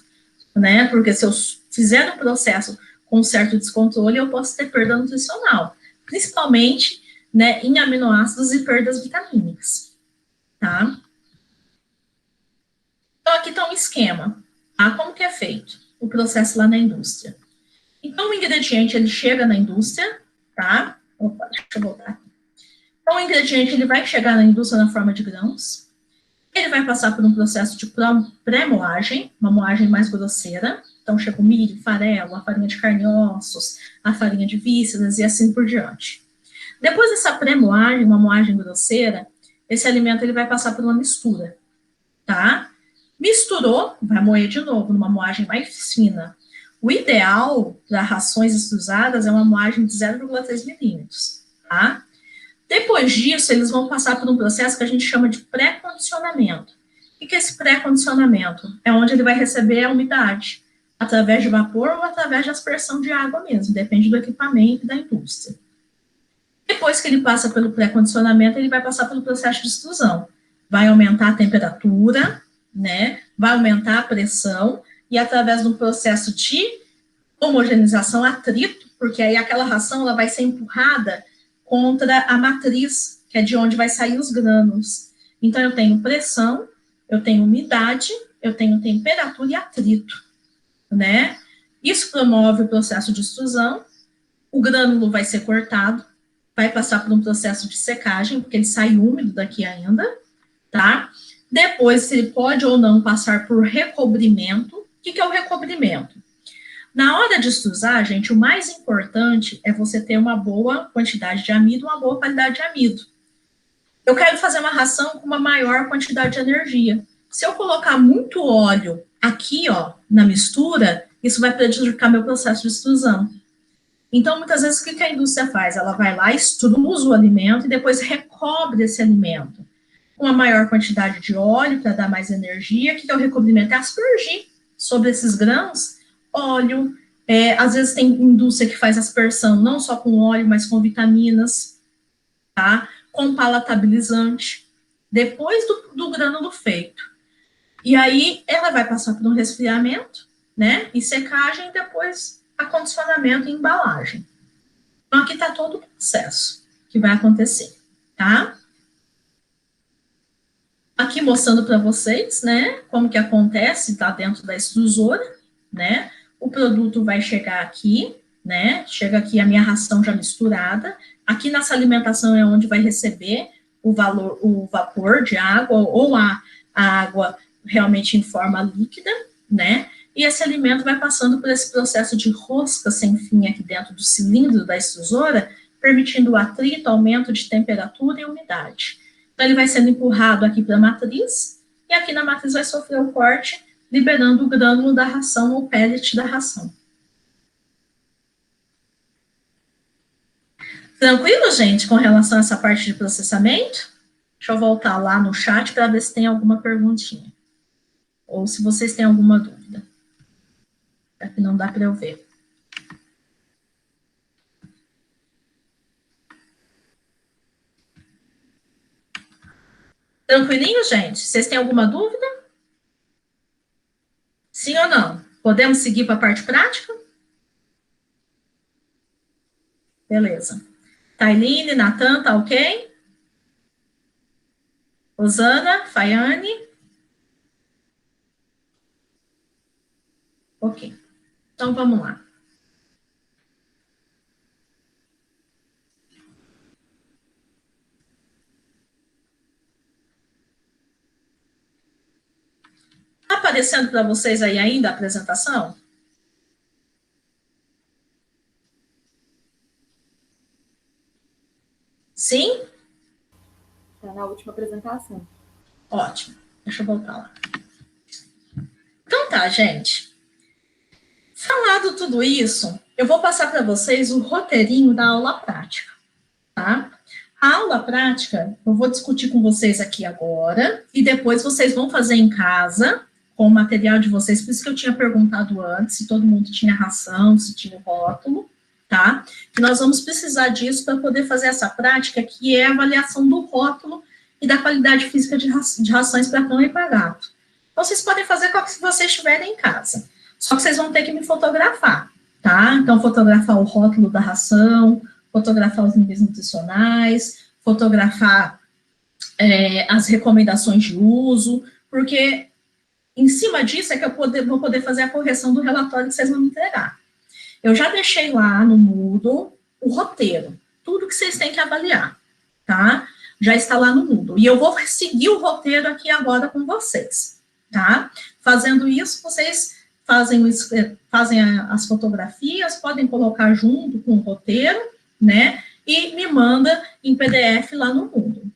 né? Porque se eu fizer um processo com certo descontrole, eu posso ter perda nutricional, principalmente, né, em aminoácidos e perdas vitamínicas, tá? Então, aqui está um esquema, tá? Como que é feito o processo lá na indústria? Então, o ingrediente, ele chega na indústria, tá? Opa, deixa eu voltar aqui. Então, o ingrediente, ele vai chegar na indústria na forma de grãos, ele vai passar por um processo de pré-moagem, uma moagem mais grosseira. Então, chega o milho, farelo, a farinha de carne e ossos, a farinha de vísceras e assim por diante. Depois dessa pré-moagem, uma moagem grosseira, esse alimento ele vai passar por uma mistura, tá? Misturou, vai moer de novo, numa moagem mais fina. O ideal para rações extrusadas é uma moagem de 0,3 milímetros, tá? Depois disso, eles vão passar por um processo que a gente chama de pré-condicionamento. O que é esse pré-condicionamento? É onde ele vai receber a umidade, através de vapor ou através de aspersão de água mesmo, depende do equipamento e da indústria. Depois que ele passa pelo pré-condicionamento, ele vai passar pelo processo de extrusão. Vai aumentar a temperatura, né? Vai aumentar a pressão, e através do processo de homogeneização, atrito, porque aí aquela ração ela vai ser empurrada contra a matriz, que é de onde vai sair os grânulos. Então, eu tenho pressão, eu tenho umidade, eu tenho temperatura e atrito, né? Isso promove o processo de extrusão, o grânulo vai ser cortado, vai passar por um processo de secagem, porque ele sai úmido daqui ainda, tá? Depois, ele pode ou não passar por recobrimento. O que é o recobrimento? Na hora de extrusar, gente, o mais importante é você ter uma boa quantidade de amido, uma boa qualidade de amido. Eu quero fazer uma ração com uma maior quantidade de energia. Se eu colocar muito óleo aqui, ó, na mistura, isso vai prejudicar meu processo de extrusão. Então, muitas vezes, o que a indústria faz? Ela vai lá, extrusa o alimento e depois recobre esse alimento com uma maior quantidade de óleo para dar mais energia. O que é o recobrimento? É aspergir sobre esses grãos óleo. Às vezes tem indústria que faz aspersão não só com óleo, mas com vitaminas, tá? Com palatabilizante, depois do grânulo feito. E aí ela vai passar por um resfriamento, né? E secagem, e depois acondicionamento e embalagem. Então, aqui está todo o processo que vai acontecer, tá? Aqui mostrando para vocês, né, como que acontece, tá dentro da extrusora, né? O produto vai chegar aqui, né? Chega aqui a minha ração já misturada. Aqui nessa alimentação é onde vai receber o vapor de água ou a água realmente em forma líquida, né? E esse alimento vai passando por esse processo de rosca sem fim aqui dentro do cilindro da extrusora, permitindo o atrito, aumento de temperatura e umidade. Então, ele vai sendo empurrado aqui para a matriz, e aqui na matriz vai sofrer o corte, liberando o grânulo da ração ou pellet da ração. Tranquilo, gente, com relação a essa parte de processamento? Deixa eu voltar lá no chat para ver se tem alguma perguntinha. Ou se vocês têm alguma dúvida. Aqui não dá para eu ver. Tranquilinho, gente? Vocês têm alguma dúvida? Sim ou não? Podemos seguir para a parte prática? Beleza. Tailine, Natan, tá ok? Rosana, Faiane? Ok. Então, vamos lá. Está aparecendo para vocês aí ainda a apresentação? Sim? Está na última apresentação. Ótimo. Deixa eu voltar lá. Então tá, gente. Falado tudo isso, eu vou passar para vocês o roteirinho da aula prática, tá? A aula prática, eu vou discutir com vocês aqui agora, e depois vocês vão fazer em casa, com o material de vocês, por isso que eu tinha perguntado antes, se todo mundo tinha ração, se tinha rótulo, tá? E nós vamos precisar disso para poder fazer essa prática, que é a avaliação do rótulo e da qualidade física de rações para cão e para gato. Então, vocês podem fazer com que vocês estiverem em casa. Só que vocês vão ter que me fotografar, tá? Então, fotografar o rótulo da ração, fotografar os níveis nutricionais, fotografar as recomendações de uso, porque Em cima disso é que eu vou poder fazer a correção do relatório que vocês vão me entregar. Eu já deixei lá no Moodle o roteiro, tudo que vocês têm que avaliar, tá? Já está lá no Moodle. E eu vou seguir o roteiro aqui agora com vocês, tá? Fazendo isso, vocês fazem as fotografias, podem colocar junto com o roteiro, né? E me manda em PDF lá no Moodle.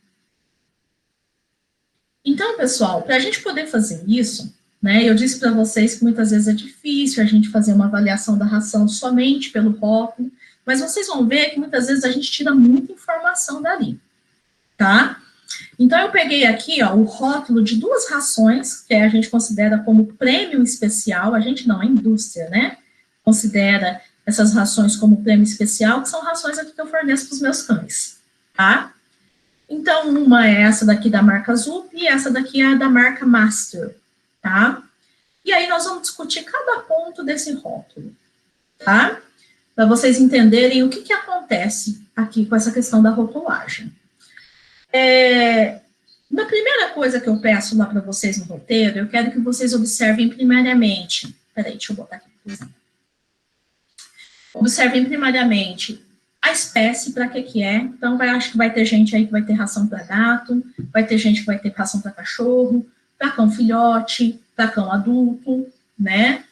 Então, pessoal, para a gente poder fazer isso, né, eu disse para vocês que muitas vezes é difícil a gente fazer uma avaliação da ração somente pelo rótulo, mas vocês vão ver que muitas vezes a gente tira muita informação dali, tá? Então, eu peguei aqui, ó, o rótulo de 2 rações, que a gente considera como prêmio especial, a gente não, a indústria, né, considera essas rações como prêmio especial, que são rações aqui que eu forneço para os meus cães, tá? Então, uma é essa daqui da marca Zup e essa daqui é a da marca Master, tá? E aí nós vamos discutir cada ponto desse rótulo, tá? Para vocês entenderem o que acontece aqui com essa questão da rotulagem. Na primeira coisa que eu peço lá para vocês no roteiro, eu quero que vocês observem primariamente, peraí, deixa eu botar aqui, por exemplo. Observem primariamente a espécie, para que é. Então, acho que vai ter gente aí que vai ter ração para gato, vai ter gente que vai ter ração para cachorro, para cão filhote, para cão adulto, né?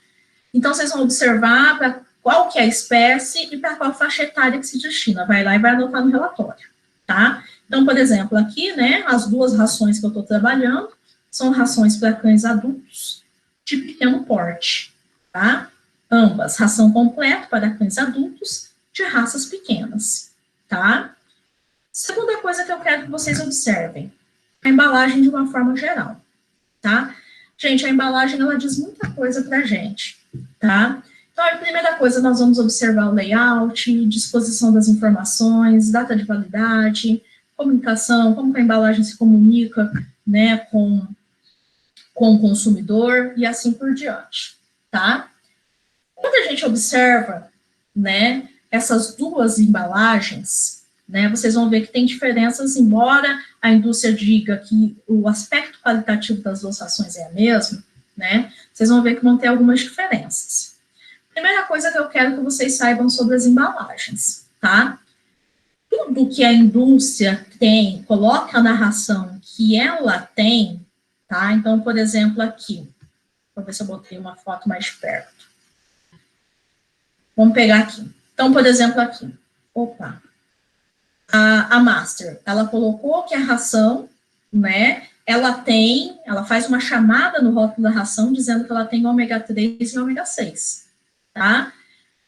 Então, vocês vão observar para qual que é a espécie e para qual faixa etária que se destina. Vai lá e vai anotar no relatório, tá? Então, por exemplo, aqui, né, as 2 rações que eu estou trabalhando são rações para cães adultos de pequeno porte, tá? Ambas, ração completa para cães adultos de raças pequenas, tá? Segunda coisa que eu quero que vocês observem, a embalagem de uma forma geral, tá? Gente, a embalagem, ela diz muita coisa pra gente, tá? Então, a primeira coisa, nós vamos observar o layout, disposição das informações, data de validade, comunicação, como a embalagem se comunica, né, com o consumidor, e assim por diante, tá? Quando a gente observa, né, essas 2 embalagens, né, vocês vão ver que tem diferenças, embora a indústria diga que o aspecto qualitativo das 2 rações é a mesma, né, vocês vão ver que vão ter algumas diferenças. Primeira coisa que eu quero que vocês saibam sobre as embalagens, tá? Tudo que a indústria tem, coloca na ração que ela tem, tá? Então, por exemplo, aqui, vou ver se eu botei uma foto mais perto. Vamos pegar aqui. Então, por exemplo, aqui. Opa. A Master, ela colocou que a ração, né, ela faz uma chamada no rótulo da ração dizendo que ela tem ômega 3 e ômega 6, tá?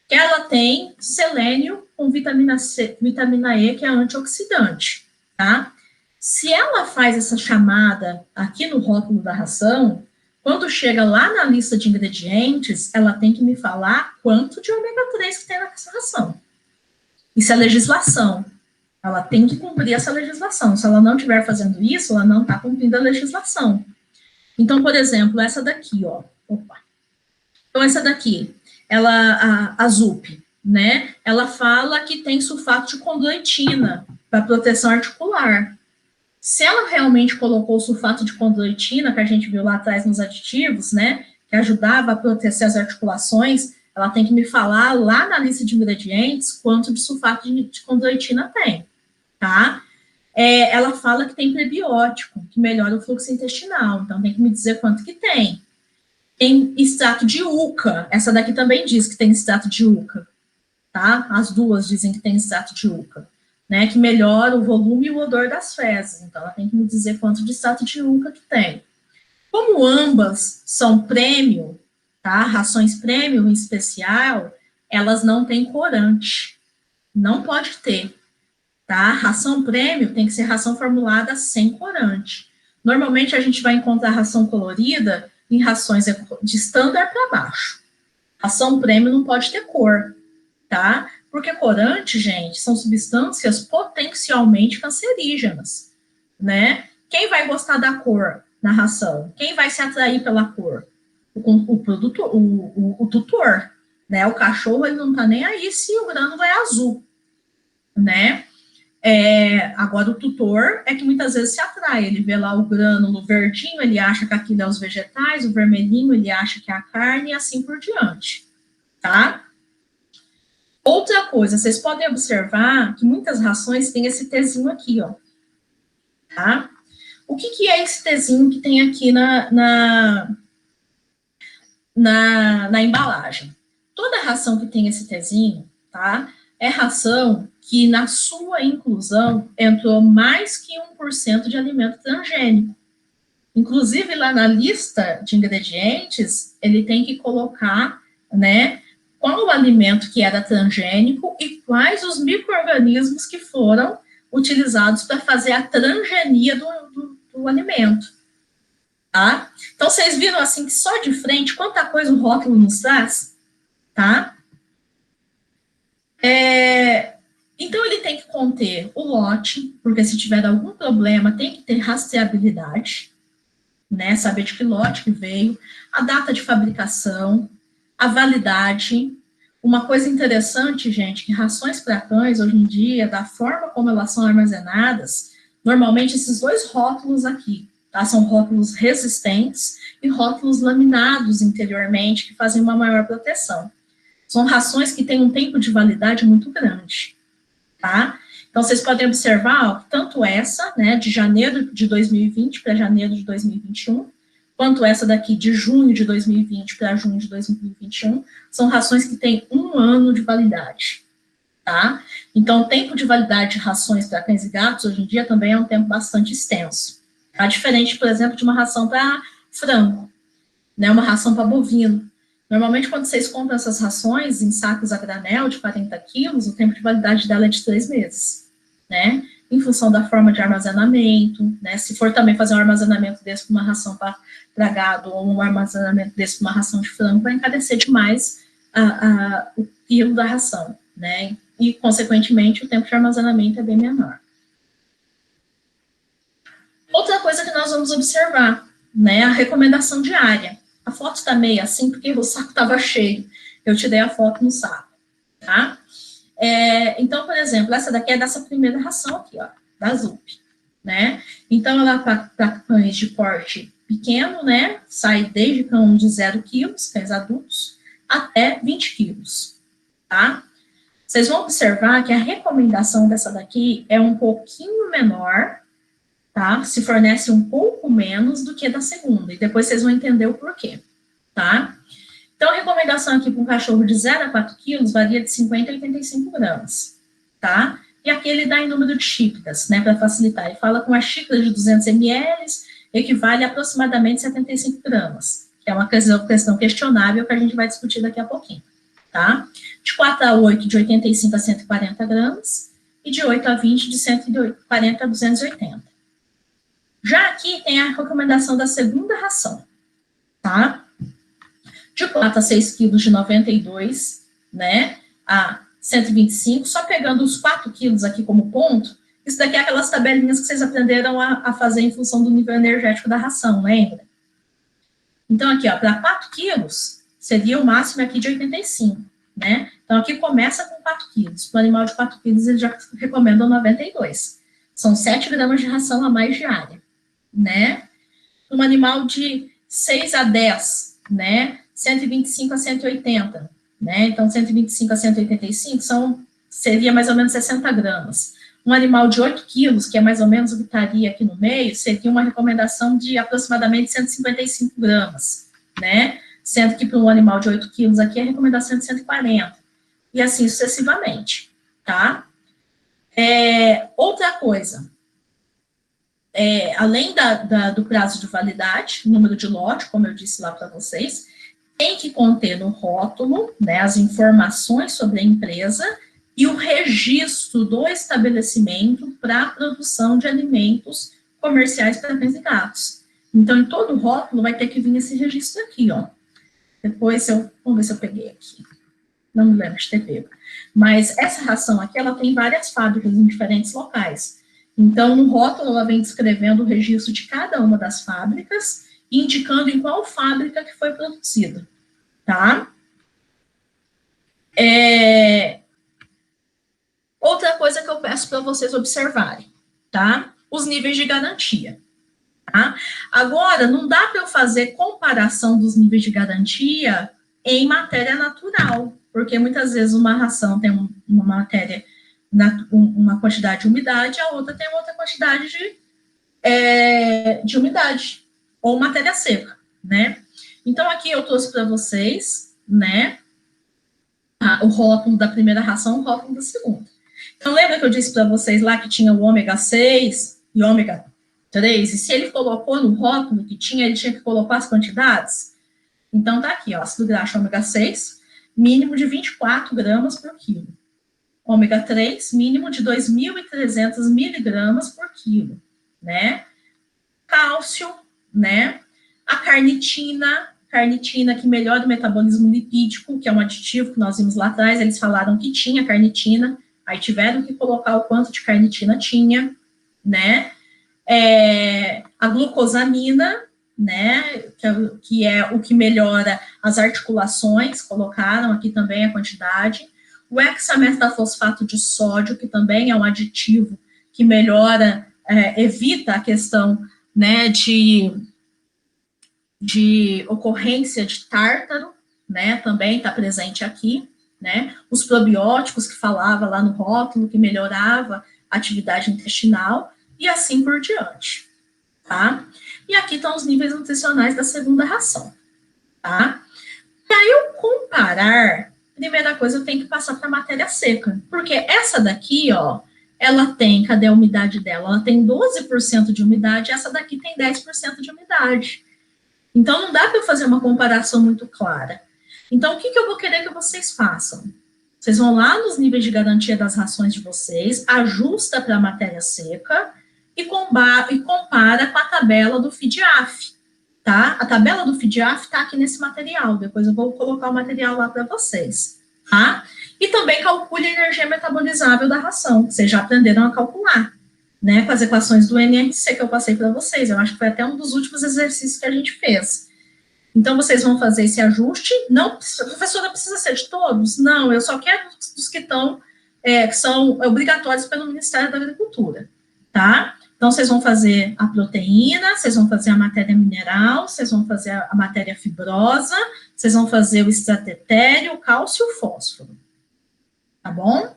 Que ela tem selênio com vitamina E, que é antioxidante, tá? Se ela faz essa chamada aqui no rótulo da ração, quando chega lá na lista de ingredientes, ela tem que me falar quanto de ômega 3 que tem nessa ração. Isso é legislação. Ela tem que cumprir essa legislação. Se ela não estiver fazendo isso, ela não está cumprindo a legislação. Então, por exemplo, essa daqui, ó. Opa. Então, essa daqui, a Zup, né? Ela fala que tem sulfato de condroitina para proteção articular. Se ela realmente colocou o sulfato de condroitina, que a gente viu lá atrás nos aditivos, né, que ajudava a proteger as articulações, ela tem que me falar lá na lista de ingredientes quanto de sulfato de condroitina tem, tá? Ela fala que tem prebiótico, que melhora o fluxo intestinal, então tem que me dizer quanto que tem. Tem extrato de UCA, essa daqui também diz que tem extrato de UCA, tá? As 2 dizem que tem extrato de UCA. Né, que melhora o volume e o odor das fezes. Então, ela tem que me dizer quanto de extrato de UCA que tem. Como ambas são prêmio, tá, rações prêmio em especial, elas não têm corante. Não pode ter, tá? Ração prêmio tem que ser ração formulada sem corante. Normalmente, a gente vai encontrar ração colorida em rações de standard para baixo. Ração prêmio não pode ter cor, tá? Porque corante, gente, são substâncias potencialmente cancerígenas, né? Quem vai gostar da cor na ração? Quem vai se atrair pela cor? O tutor, né? O cachorro, ele não tá nem aí se o grânulo é azul, né? Agora, o tutor é que muitas vezes se atrai, ele vê lá o grânulo verdinho, ele acha que aquilo é os vegetais, o vermelhinho ele acha que é a carne, e assim por diante, tá? Outra coisa, vocês podem observar que muitas rações têm esse Tzinho aqui, ó, tá? O que é esse Tzinho que tem aqui na embalagem? Toda ração que tem esse Tzinho, tá? É ração que na sua inclusão entrou mais que 1% de alimento transgênico. Inclusive, lá na lista de ingredientes, ele tem que colocar, né, qual o alimento que era transgênico e quais os micro-organismos que foram utilizados para fazer a transgenia do alimento. Tá? Então, vocês viram assim que só de frente, quanta coisa o rótulo nos traz? Tá? Então, ele tem que conter o lote, porque se tiver algum problema, tem que ter rastreabilidade, né? Saber de que lote que veio, a data de fabricação, a validade. Uma coisa interessante, gente, que rações para cães, hoje em dia, da forma como elas são armazenadas, normalmente esses dois rótulos aqui, tá? São rótulos resistentes e rótulos laminados interiormente, que fazem uma maior proteção. São rações que têm um tempo de validade muito grande, tá? Então, vocês podem observar, ó, tanto essa, né, de janeiro de 2020 para janeiro de 2021, quanto essa daqui de junho de 2020 para junho de 2021, são rações que têm 1 ano de validade, tá? Então, o tempo de validade de rações para cães e gatos, hoje em dia, também é um tempo bastante extenso, tá? Diferente, por exemplo, de uma ração para frango, né, uma ração para bovino. Normalmente, quando vocês compram essas rações em sacos a granel de 40 quilos, o tempo de validade dela é de 3 meses, né? Em função da forma de armazenamento, né? Se for também fazer um armazenamento desse para uma ração para gado ou um armazenamento desse para uma ração de frango, vai encarecer demais o quilo da ração, né? E, consequentemente, o tempo de armazenamento é bem menor. Outra coisa que nós vamos observar, né? A recomendação diária. A foto está meio assim, porque o saco estava cheio. Eu tirei a foto no saco, tá? Então, por exemplo, essa daqui é dessa primeira ração aqui, ó, da ZUP, né? Então, ela para cães de porte pequeno, né? Sai desde cão de 0 quilos, cães adultos, até 20 quilos, tá? Vocês vão observar que a recomendação dessa daqui é um pouquinho menor, tá? Se fornece um pouco menos do que da segunda, e depois vocês vão entender o porquê, tá? Então, a recomendação aqui para um cachorro de 0 a 4 quilos varia de 50 a 85 gramas, tá? E aqui ele dá em número de xícaras, né, para facilitar. Ele fala que uma xícara de 200 ml equivale a aproximadamente 75 gramas, que é uma questão questionável que a gente vai discutir daqui a pouquinho, tá? De 4 a 8, de 85 a 140 gramas, e de 8 a 20, de 140 a 280. Já aqui tem a recomendação da segunda ração, tá? De 4 a 6 quilos de 92, né, a 125, só pegando os 4 quilos aqui como ponto, isso daqui é aquelas tabelinhas que vocês aprenderam a fazer em função do nível energético da ração, lembra? Então, aqui, ó, para 4 quilos, seria o máximo aqui de 85, né? Então, aqui começa com 4 quilos. Para o animal de 4 quilos, eles já recomendam 92. São 7 gramas de ração a mais diária, né? Um animal de 6 a 10, né? 125 a 180, né? Então, 125 a 185 seria mais ou menos 60 gramas. Um animal de 8 quilos, que é mais ou menos o que estaria aqui no meio, seria uma recomendação de aproximadamente 155 gramas, né? Sendo que para um animal de 8 quilos aqui, a recomendação é de 140. E assim sucessivamente, tá? Outra coisa, além do prazo de validade, número de lote, como eu disse lá para vocês, tem que conter no rótulo, né, as informações sobre a empresa e o registro do estabelecimento para a produção de alimentos comerciais para cães e gatos. Então, em todo o rótulo vai ter que vir esse registro aqui, ó. Depois, vamos ver se eu peguei aqui. Não me lembro de ter pego. Mas essa ração aqui, ela tem várias fábricas em diferentes locais. Então, no rótulo, ela vem descrevendo o registro de cada uma das fábricas e indicando em qual fábrica que foi produzido, tá? Outra coisa que eu peço para vocês observarem, tá? Os níveis de garantia. Tá? Agora, não dá para eu fazer comparação dos níveis de garantia em matéria natural, porque muitas vezes uma ração tem uma matéria, uma quantidade de umidade, a outra tem outra quantidade de umidade, ou matéria seca, né? Então, aqui eu trouxe para vocês, né, o rótulo da primeira ração, o rótulo da segunda. Então, lembra que eu disse para vocês lá que tinha o ômega 6 e ômega 3, e se ele colocou no rótulo que tinha, ele tinha que colocar as quantidades? Então, tá aqui, ó, ácido graxo ômega 6, mínimo de 24 gramas por quilo. Ômega 3, mínimo de 2.300 miligramas por quilo, né? Cálcio, né? A carnitina que melhora o metabolismo lipídico, que é um aditivo que nós vimos lá atrás, eles falaram que tinha carnitina, aí tiveram que colocar o quanto de carnitina tinha, né? A glucosamina, né, que é o que melhora as articulações, colocaram aqui também a quantidade. O hexametafosfato de sódio, que também é um aditivo que melhora, evita a questão, né, de ocorrência de tártaro, né, também está presente aqui, né, os probióticos que falava lá no rótulo, que melhorava a atividade intestinal, e assim por diante, tá? E aqui estão os níveis nutricionais da segunda ração, tá? Para eu comparar, primeira coisa, eu tenho que passar para a matéria seca, porque essa daqui, ó, ela tem, cadê a umidade dela? Ela tem 12% de umidade, essa daqui tem 10% de umidade. Então, não dá para eu fazer uma comparação muito clara. Então, o que eu vou querer que vocês façam? Vocês vão lá nos níveis de garantia das rações de vocês, ajusta para a matéria seca e compara com a tabela do FIDIAF, tá? A tabela do FIDIAF está aqui nesse material, depois eu vou colocar o material lá para vocês, tá? E também calcule a energia metabolizável da ração, que vocês já aprenderam a calcular, né? Com as equações do NRC que eu passei para vocês, eu acho que foi até um dos últimos exercícios que a gente fez. Então, vocês vão fazer esse ajuste. Não, professora, precisa ser de todos? Não, eu só quero dos que estão, que são obrigatórios pelo Ministério da Agricultura, tá? Então, vocês vão fazer a proteína, vocês vão fazer a matéria mineral, vocês vão fazer a matéria fibrosa, vocês vão fazer o extratetéreo, o cálcio e o fósforo, tá bom?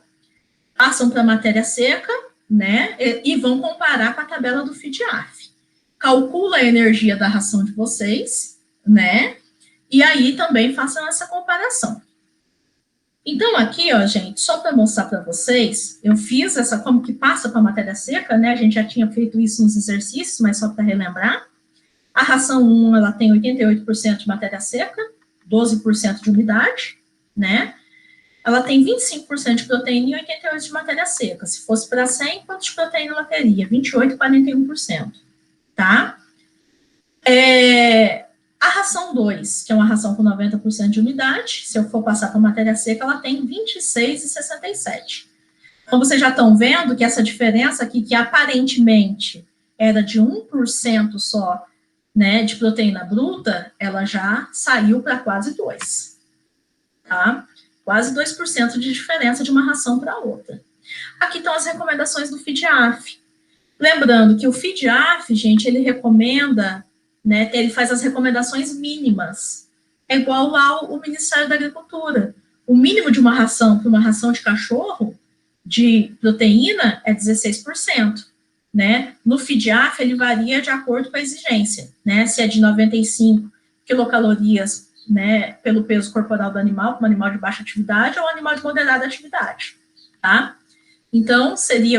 Passam para a matéria seca, né, e vão comparar com a tabela do FIDIAF. Calcula a energia da ração de vocês, né? E aí também façam essa comparação. Então, aqui, ó, gente, só para mostrar para vocês, eu fiz essa, como que passa para a matéria seca, né? A gente já tinha feito isso nos exercícios, mas só para relembrar. A ração 1, ela tem 88% de matéria seca, 12% de umidade, né? Ela tem 25% de proteína e 88% de matéria seca. Se fosse para 100, quanto de proteína ela teria? 28% e 41%, tá? A ração 2, que é uma ração com 90% de umidade, se eu for passar para matéria seca, ela tem 26 e 67. Então, vocês já estão vendo que essa diferença aqui, que aparentemente era de 1% só, né, de proteína bruta, ela já saiu para quase 2%, tá? Quase 2% de diferença de uma ração para outra. Aqui estão as recomendações do FIDIAF. Lembrando que o FIDIAF, gente, ele recomenda, né, ele faz as recomendações mínimas. É igual ao Ministério da Agricultura. O mínimo de uma ração para uma ração de cachorro, de proteína, é 16%. Né? No FIDIAF, ele varia de acordo com a exigência. Né? Se é de 95 quilocalorias, né, pelo peso corporal do animal, como animal de baixa atividade, ou animal de moderada atividade. Tá? Então,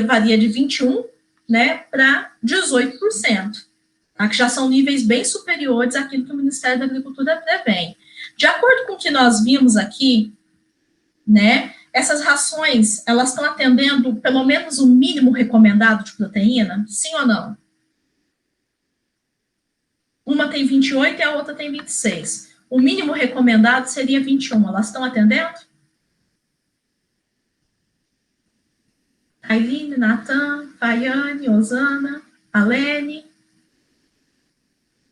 varia de 21%, né, para 18%, tá? Que já são níveis bem superiores àquilo que o Ministério da Agricultura prevê. De acordo com o que nós vimos aqui, né, essas rações, elas estão atendendo pelo menos o mínimo recomendado de proteína? Sim ou não? Uma tem 28 e a outra tem 26. O mínimo recomendado seria 21. Elas estão atendendo? Ailine, Natan, Faiane, Osana, Alene.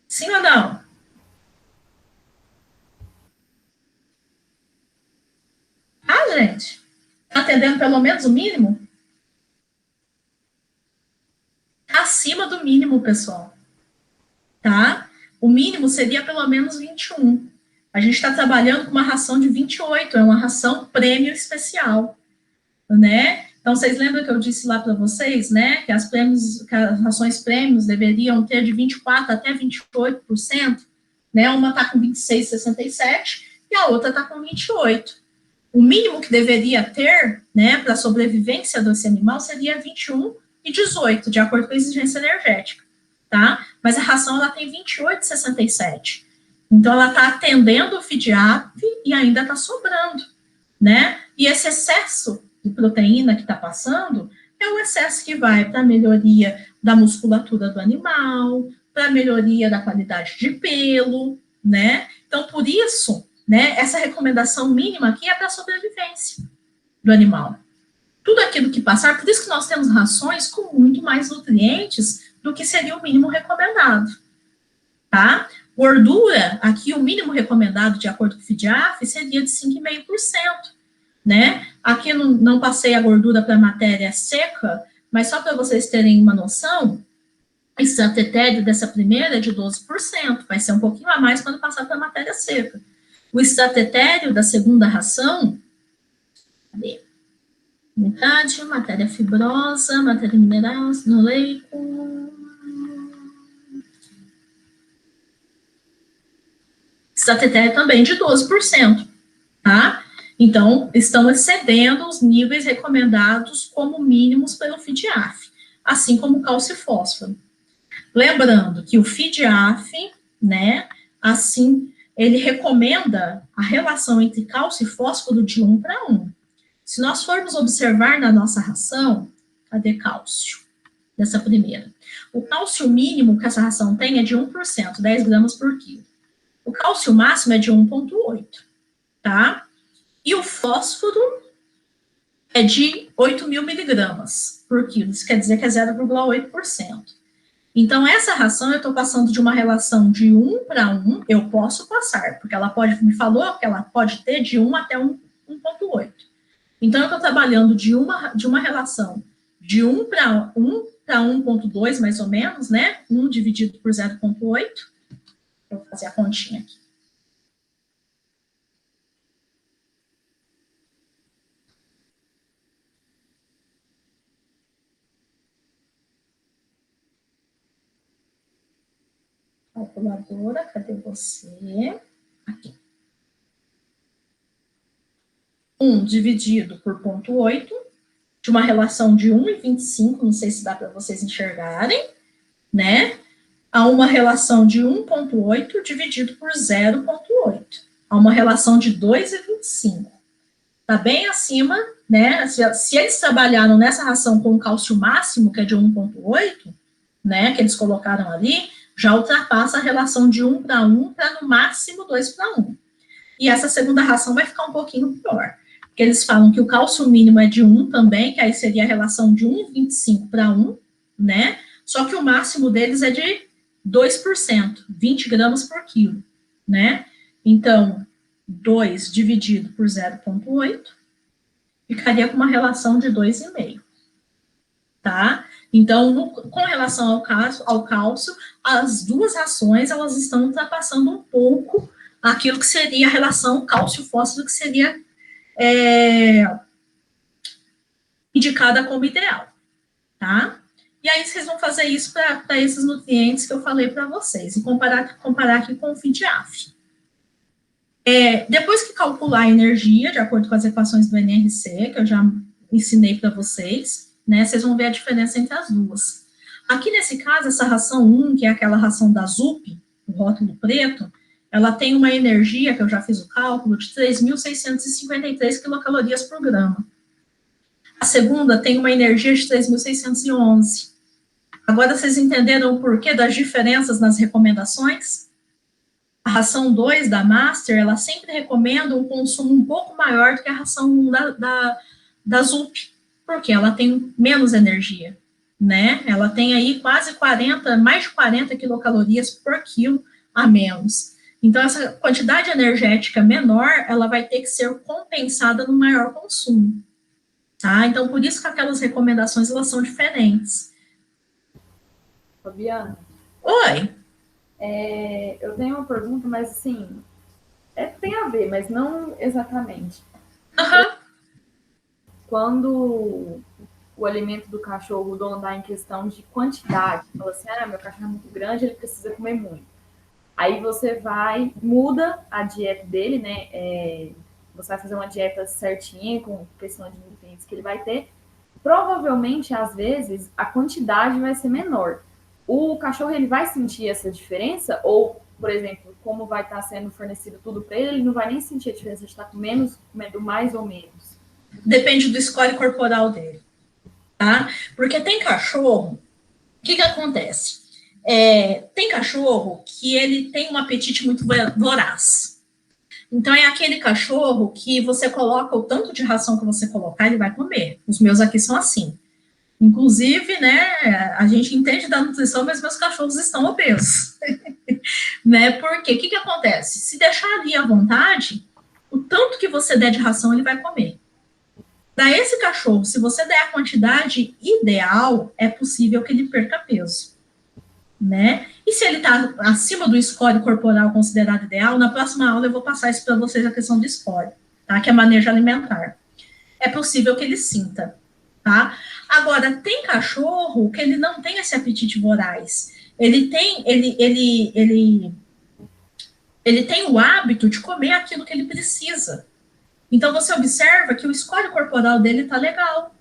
Sim ou não? Ah, gente, está atendendo pelo menos o mínimo? acima do mínimo, pessoal, tá? O mínimo seria pelo menos 21. A gente está trabalhando com uma ração de 28, é uma ração prêmio especial, né? Então, vocês lembram que eu disse lá para vocês, né, que as rações prêmios deveriam ter de 24% até 28%, né? Uma está com 26,67 e a outra está com 28. O mínimo que deveria ter, né, para a sobrevivência desse animal seria 21 e 18, de acordo com a exigência energética, tá? Mas a ração, ela tem 28,67. Então, ela está atendendo o FIDIAP e ainda está sobrando, né? E esse excesso de proteína que está passando é o excesso que vai para a melhoria da musculatura do animal, para a melhoria da qualidade de pelo, né? Então, por isso, né, essa recomendação mínima aqui é para a sobrevivência do animal. Tudo aquilo que passar, por isso que nós temos rações com muito mais nutrientes do que seria o mínimo recomendado, tá? Gordura, aqui o mínimo recomendado, de acordo com o FIDIAF, seria de 5,5%, né? Aqui não passei a gordura para a matéria seca, mas só para vocês terem uma noção, o estratetério dessa primeira é de 12%, vai ser um pouquinho a mais quando passar para a matéria seca. O estratetério da segunda ração, cadê? Metade, matéria fibrosa, matéria mineral, sinoleico. Estratetério também de 12%, tá? Então, estão excedendo os níveis recomendados como mínimos pelo FIDIAF, assim como o cálcio e fósforo. Lembrando que o FIDIAF, né, assim, ele recomenda a relação entre cálcio e fósforo de 1:1. Se nós formos observar na nossa ração, cadê cálcio? Dessa primeira. O cálcio mínimo que essa ração tem é de 1%, 10 gramas por quilo. O cálcio máximo é de 1,8, tá? E o fósforo é de 8.000 miligramas por quilo, isso quer dizer que é 0,8%. Então, essa ração eu estou passando de uma relação de 1:1, eu posso passar, porque ela pode, me falou que ela pode ter de 1 até 1,8. Então, eu estou trabalhando de uma relação de 1 para 1,2, mais ou menos, né? 1 dividido por 0,8. Eu vou fazer a continha aqui. Calculadora, cadê você? Aqui. 1 dividido por 0,8, de uma relação de 1,25, não sei se dá para vocês enxergarem, né? A uma relação de 1,8 dividido por 0,8. A uma relação de 2,25. Está bem acima, né? Se eles trabalharam nessa ração com o cálcio máximo, que é de 1,8, né? Que eles colocaram ali, já ultrapassa a relação de 1:1 para no máximo 2:1. E essa segunda ração vai ficar um pouquinho pior. Porque eles falam que o cálcio mínimo é de 1 também, que aí seria a relação de 1,25 para 1, né? Só que o máximo deles é de 2%, 20 gramas por quilo, né? Então, 2 dividido por 0,8, ficaria com uma relação de 2,5, tá? Então, com relação ao cálcio, as duas rações, elas estão ultrapassando um pouco aquilo que seria a relação cálcio-fósforo, que seria indicada como ideal, tá? E aí vocês vão fazer isso para esses nutrientes que eu falei para vocês, e comparar aqui com o FIDIAF. Depois que calcular a energia, de acordo com as equações do NRC, que eu já ensinei para vocês, né, vocês vão ver a diferença entre as duas. Aqui nesse caso, essa ração 1, que é aquela ração da ZUP, o rótulo preto, ela tem uma energia, que eu já fiz o cálculo, de 3.653 quilocalorias por grama. A segunda tem uma energia de 3.611. Agora, vocês entenderam o porquê das diferenças nas recomendações? A ração 2 da Master, ela sempre recomenda um consumo um pouco maior do que a ração 1 da ZUP, porque ela tem menos energia, né? Ela tem aí quase 40, mais de 40 quilocalorias por quilo a menos. Então, essa quantidade energética menor, ela vai ter que ser compensada no maior consumo, tá? Então, por isso que aquelas recomendações, elas são diferentes. Fabiana, Oi. eu tenho uma pergunta, mas assim, tem a ver, mas não exatamente. Aham. Quando o alimento do cachorro, o dono dá em questão de quantidade, fala assim, meu cachorro é muito grande, ele precisa comer muito. Aí você muda a dieta dele, né? Você vai fazer uma dieta certinha, com questão de nutrientes que ele vai ter. Provavelmente, às vezes, a quantidade vai ser menor. O cachorro, ele vai sentir essa diferença? Ou, por exemplo, como vai estar sendo fornecido tudo para ele, ele não vai nem sentir a diferença de estar comendo mais ou menos? Depende do score corporal dele, tá? Porque tem cachorro, o que acontece? Tem cachorro que ele tem um apetite muito voraz. Então, é aquele cachorro que você coloca o tanto de ração que você colocar, ele vai comer. Os meus aqui são assim. Inclusive, né, a gente entende da nutrição, mas meus cachorros estão obesos. Né? Porque o que acontece? Se deixar ali à vontade, o tanto que você der de ração, ele vai comer. Para esse cachorro, se você der a quantidade ideal, é possível que ele perca peso. Né? E se ele está acima do score corporal considerado ideal, na próxima aula eu vou passar isso para vocês, a questão do score, tá? Que é manejo alimentar. É possível que ele sinta, tá? Agora, tem cachorro que ele não tem esse apetite voraz. Ele tem o hábito de comer aquilo que ele precisa. Então, você observa que o score corporal dele está legal.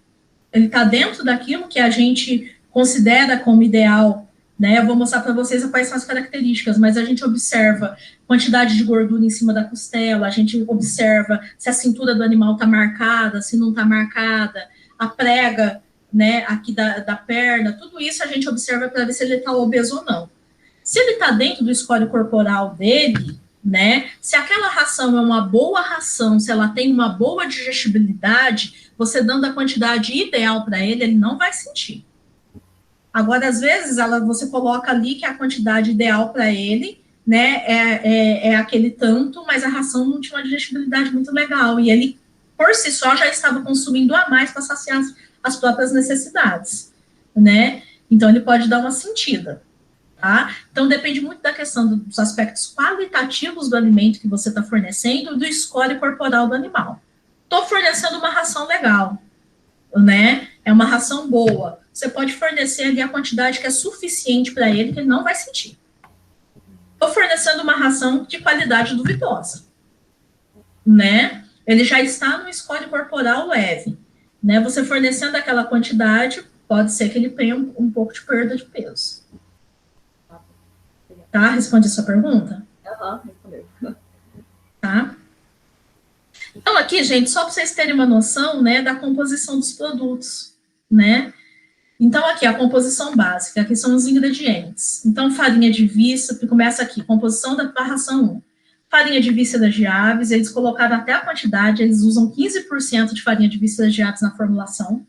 Ele está dentro daquilo que a gente considera como ideal, né? Eu vou mostrar para vocês quais são as características, mas a gente observa quantidade de gordura em cima da costela, a gente observa se a cintura do animal está marcada, se não está marcada, a prega, né, aqui da perna, tudo isso a gente observa para ver se ele está obeso ou não. Se ele está dentro do score corporal dele, né, se aquela ração é uma boa ração, se ela tem uma boa digestibilidade, você dando a quantidade ideal para ele, ele não vai sentir. Agora, às vezes, você coloca ali que a quantidade ideal para ele, né, é aquele tanto, mas a ração não tinha uma digestibilidade muito legal, e ele, por si só, já estava consumindo a mais para saciar as próprias necessidades, né? Então, ele pode dar uma sentida. Tá? Então, depende muito da questão dos aspectos qualitativos do alimento que você está fornecendo e do score corporal do animal. Estou fornecendo uma ração legal, né? É uma ração boa. Você pode fornecer ali a quantidade que é suficiente para ele, que ele não vai sentir. Estou fornecendo uma ração de qualidade duvidosa, né? Ele já está no score corporal leve, né? Você fornecendo aquela quantidade, pode ser que ele tenha um pouco de perda de peso. Tá? Responde a sua pergunta? Respondeu. Tá? Então, aqui, gente, só para vocês terem uma noção, né, da composição dos produtos, né? Então, aqui, a composição básica, aqui são os ingredientes. Então, farinha de víscera, começa aqui, composição da ração 1. Farinha de vísceras de aves, eles colocaram até a quantidade, eles usam 15% de farinha de vísceras de aves na formulação,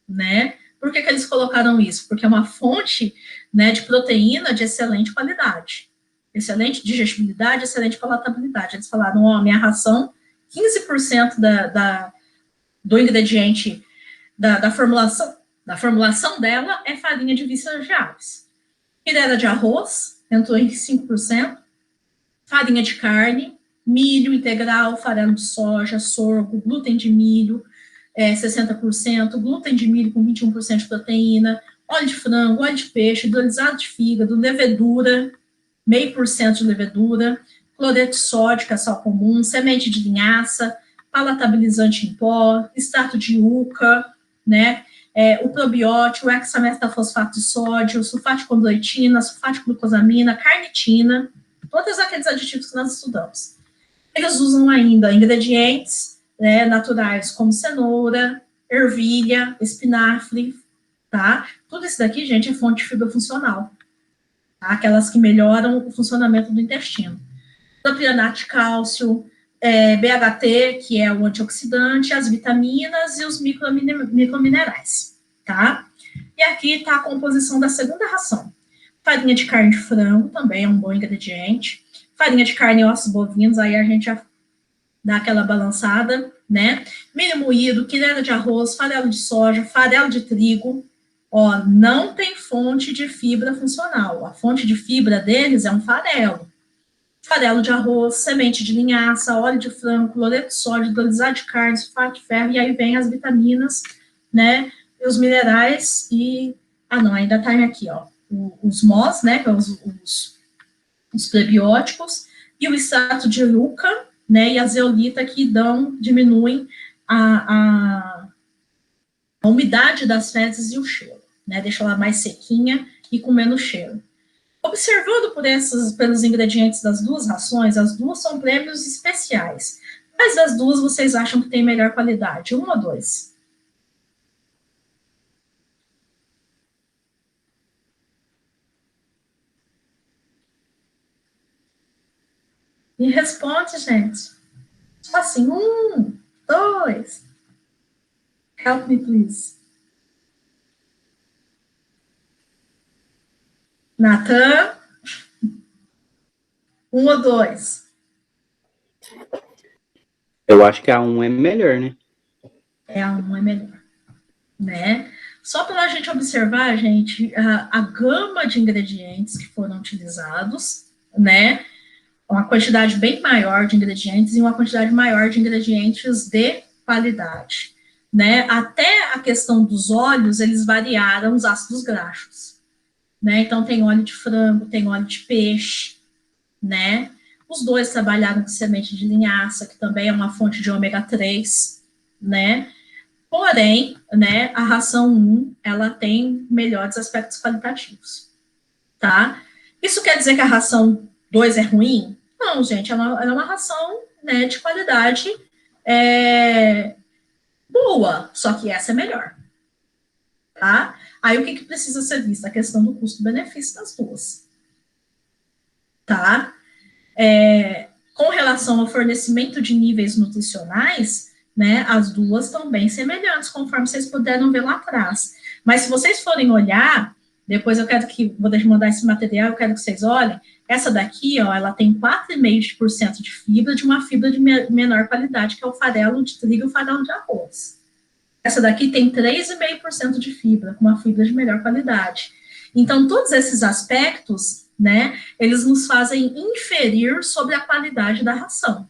né? Por que eles colocaram isso? Porque é uma fonte, né, de proteína de excelente qualidade. Excelente digestibilidade, excelente palatabilidade. Eles falaram, minha ração, 15% do ingrediente da formulação dela é farinha de vísceras de aves. Fileira de arroz, entrou em 5%. Farinha de carne, milho integral, farelo de soja, sorgo, glúten de milho, 60%, glúten de milho com 21% de proteína, óleo de frango, óleo de peixe, hidrolisado de fígado, levedura, 0,5% de levedura, cloreto sódico, é sal comum, semente de linhaça, palatabilizante em pó, extrato de yuca, né? O probiótico, o hexametafosfato de sódio, sulfato de condroitina, sulfato de glucosamina, carnitina, todos aqueles aditivos que nós estudamos. Eles usam ainda ingredientes, né, naturais, como cenoura, ervilha, espinafre, tá? Tudo isso daqui, gente, é fonte de fibra funcional, tá? Aquelas que melhoram o funcionamento do intestino. Propionato de cálcio, BHT, que é o antioxidante, as vitaminas e os microminerais, tá? E aqui está a composição da segunda ração. Farinha de carne de frango, também é um bom ingrediente. Farinha de carne e ossos bovinos, aí a gente já dá aquela balançada, né? Milho moído, quilela de arroz, farelo de soja, farelo de trigo, Ó, não tem fonte de fibra funcional. A fonte de fibra deles é um farelo de arroz, semente de linhaça, óleo de frango, cloreto de sódio, hidrolisado de carne, sulfato de ferro, e aí vem as vitaminas, né, e os minerais, não, ainda tá aqui, ó, os MOS, né, que são os prebióticos, e o extrato de yucca, né, e a zeolita que diminuem a umidade das fezes e o cheiro, né, deixa ela mais sequinha e com menos cheiro. Observando pelos ingredientes das duas rações, as duas são prêmios especiais. Mas das duas, vocês acham que tem melhor qualidade? Um ou dois? Me responde, gente. Só assim, dois. Help me, please. Natan? Um ou dois? Eu acho que a 1 é melhor, né? A 1 é melhor, né? Só para a gente observar, gente, a gama de ingredientes que foram utilizados, né? Uma quantidade bem maior de ingredientes e uma quantidade maior de ingredientes de qualidade, né? Até a questão dos óleos, eles variaram os ácidos graxos, né? Então, tem óleo de frango, tem óleo de peixe, né? Os dois trabalharam com semente de linhaça, que também é uma fonte de ômega 3, né? Porém, né, a ração 1, ela tem melhores aspectos qualitativos, tá? Isso quer dizer que a ração 2 é ruim? Não, gente, ela é uma ração, né, de qualidade boa, só que essa é melhor, tá? Aí o que precisa ser visto? A questão do custo-benefício das duas, tá? Com relação ao fornecimento de níveis nutricionais, né, as duas estão bem semelhantes, conforme vocês puderam ver lá atrás. Mas se vocês forem olhar, depois vou mandar esse material, eu quero que vocês olhem, essa daqui, ó, ela tem 4,5% de fibra, de uma fibra de menor qualidade, que é o farelo de trigo e o farelo de arroz. Essa daqui tem 3,5% de fibra, com uma fibra de melhor qualidade. Então, todos esses aspectos, né, eles nos fazem inferir sobre a qualidade da ração.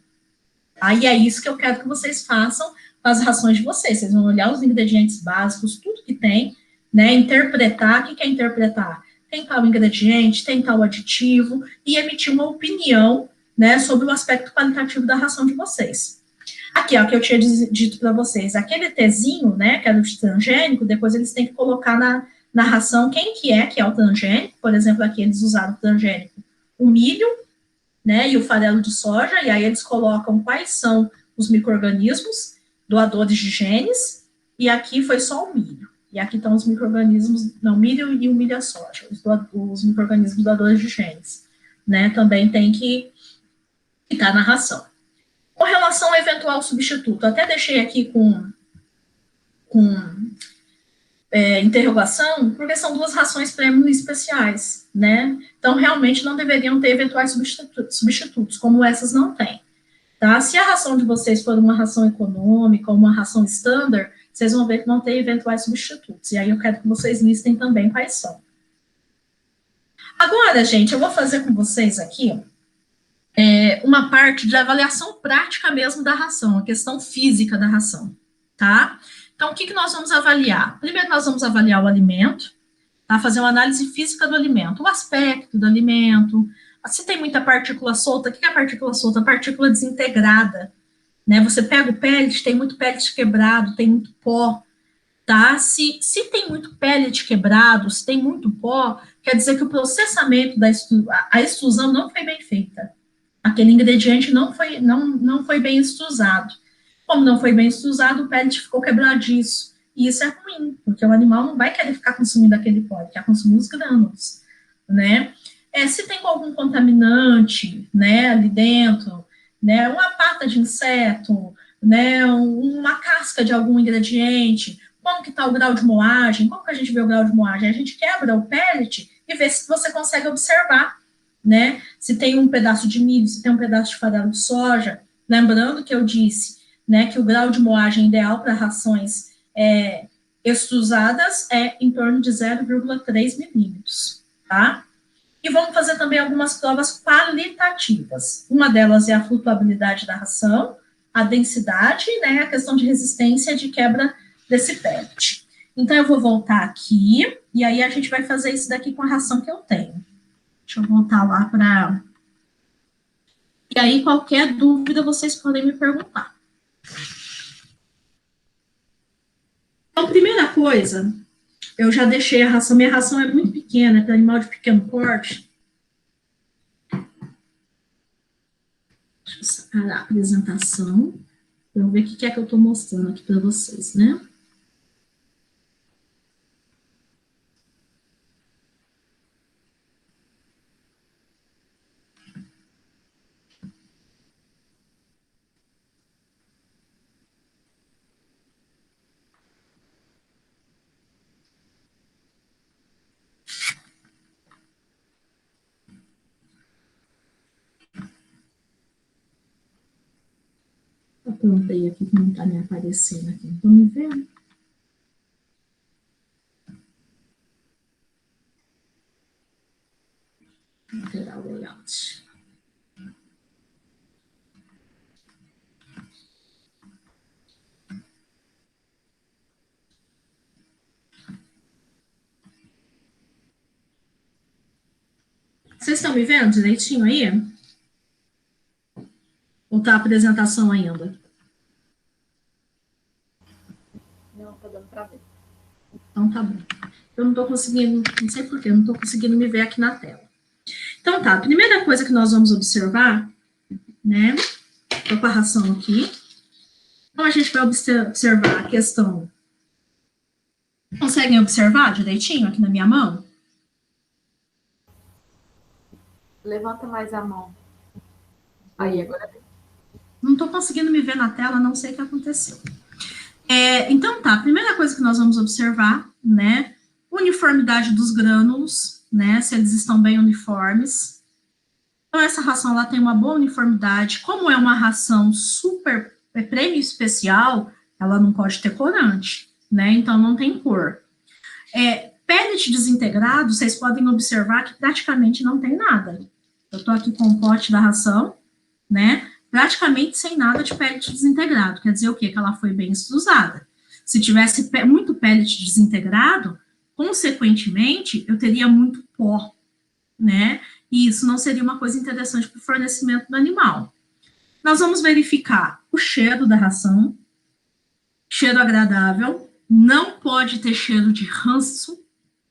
Aí é isso que eu quero que vocês façam com as rações de vocês. Vocês vão olhar os ingredientes básicos, tudo que tem, né, interpretar. O que é interpretar? Tem tal ingrediente, tem tal aditivo, e emitir uma opinião, né, sobre o aspecto qualitativo da ração de vocês. Aqui, ó, que eu tinha dito para vocês, aquele Tzinho, né, que era o transgênico, depois eles têm que colocar na ração quem que é o transgênico. Por exemplo, aqui eles usaram o transgênico, o milho, né, e o farelo de soja, e aí eles colocam quais são os micro-organismos doadores de genes, e aqui foi só o milho. E aqui estão os micro-organismos, não, milho e o milho a soja, os micro-organismos doadores de genes, né, também tem que estar na ração. Com relação ao eventual substituto, até deixei aqui com interrogação, porque são duas rações prêmio especiais, né? Então, realmente não deveriam ter eventuais substitutos, como essas não têm, tá? Se a ração de vocês for uma ração econômica ou uma ração standard, vocês vão ver que não tem eventuais substitutos. E aí eu quero que vocês listem também quais são. Agora, gente, eu vou fazer com vocês aqui uma parte de avaliação prática mesmo da ração, a questão física da ração, tá? Então, o que nós vamos avaliar? Primeiro, nós vamos avaliar o alimento, tá? Fazer uma análise física do alimento, o aspecto do alimento, se tem muita partícula solta. O que é a partícula solta? A partícula desintegrada, né? Você pega o pellet, tem muito pellet quebrado, tem muito pó, tá? Se tem muito pellet quebrado, se tem muito pó, quer dizer que o processamento a extrusão não foi bem feita. Aquele ingrediente não foi bem extrusado. Como não foi bem extrusado, o pellet ficou quebradiço. E isso é ruim, porque o animal não vai querer ficar consumindo aquele pó, ele quer consumir os grânulos, né? Se tem algum contaminante, né, ali dentro, né, uma pata de inseto, né, uma casca de algum ingrediente, como que está o grau de moagem, como que a gente vê o grau de moagem? A gente quebra o pellet e vê se você consegue observar, né, se tem um pedaço de milho, se tem um pedaço de farelo de soja. Lembrando que eu disse, né, que o grau de moagem ideal para rações é extrusadas é em torno de 0,3 milímetros, tá? E vamos fazer também algumas provas qualitativas. Uma delas é a flutuabilidade da ração, a densidade, né, a questão de resistência de quebra desse pellet. Então, eu vou voltar aqui, e aí a gente vai fazer isso daqui com a ração que eu tenho. Deixa eu voltar lá para... E aí, qualquer dúvida, vocês podem me perguntar. Então, primeira coisa, eu já deixei a ração, minha ração é muito pequena, é animal de pequeno porte. Deixa eu separar a apresentação, para eu ver o que é que eu estou mostrando aqui para vocês, né? Aprontei aqui que não está me aparecendo aqui. Estão me vendo? Alterar o layout. Vocês estão me vendo direitinho aí? Ou tá a apresentação ainda? Não, tá dando para ver. Então tá bom. Eu não estou conseguindo, não sei porquê, não estou conseguindo me ver aqui na tela. Então tá, a primeira coisa que nós vamos observar, né? Estou com a ração aqui. Então a gente vai observar a questão. Conseguem observar direitinho aqui na minha mão? Levanta mais a mão. Aí, agora. Não estou conseguindo me ver na tela, não sei o que aconteceu. Então tá, a primeira coisa que nós vamos observar, né? Uniformidade dos grânulos, né? Se eles estão bem uniformes. Então, essa ração ela tem uma boa uniformidade. Como é uma ração super prêmio especial, ela não pode ter corante, né? Então, não tem cor. Pellet desintegrado, vocês podem observar que praticamente não tem nada. Eu tô aqui com o pote da ração, né? Praticamente sem nada de pellet desintegrado. Quer dizer o quê? Que ela foi bem extrusada. Se tivesse muito pellet desintegrado, consequentemente, eu teria muito pó, né? E isso não seria uma coisa interessante para o fornecimento do animal. Nós vamos verificar o cheiro da ração, cheiro agradável, não pode ter cheiro de ranço,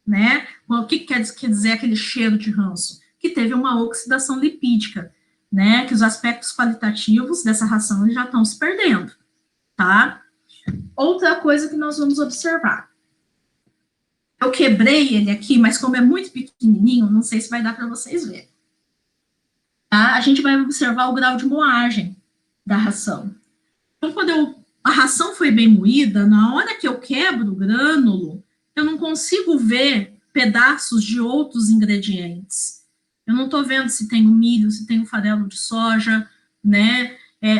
né? O que quer dizer aquele cheiro de ranço? Que teve uma oxidação lipídica, né? Que os aspectos qualitativos dessa ração já estão se perdendo, tá? Outra coisa que nós vamos observar. Eu quebrei ele aqui, mas como é muito pequenininho, não sei se vai dar para vocês verem. Tá? A gente vai observar o grau de moagem da ração. Então, quando a ração foi bem moída, na hora que eu quebro o grânulo, eu não consigo ver pedaços de outros ingredientes. Eu não estou vendo se tem o milho, se tem o farelo de soja, né?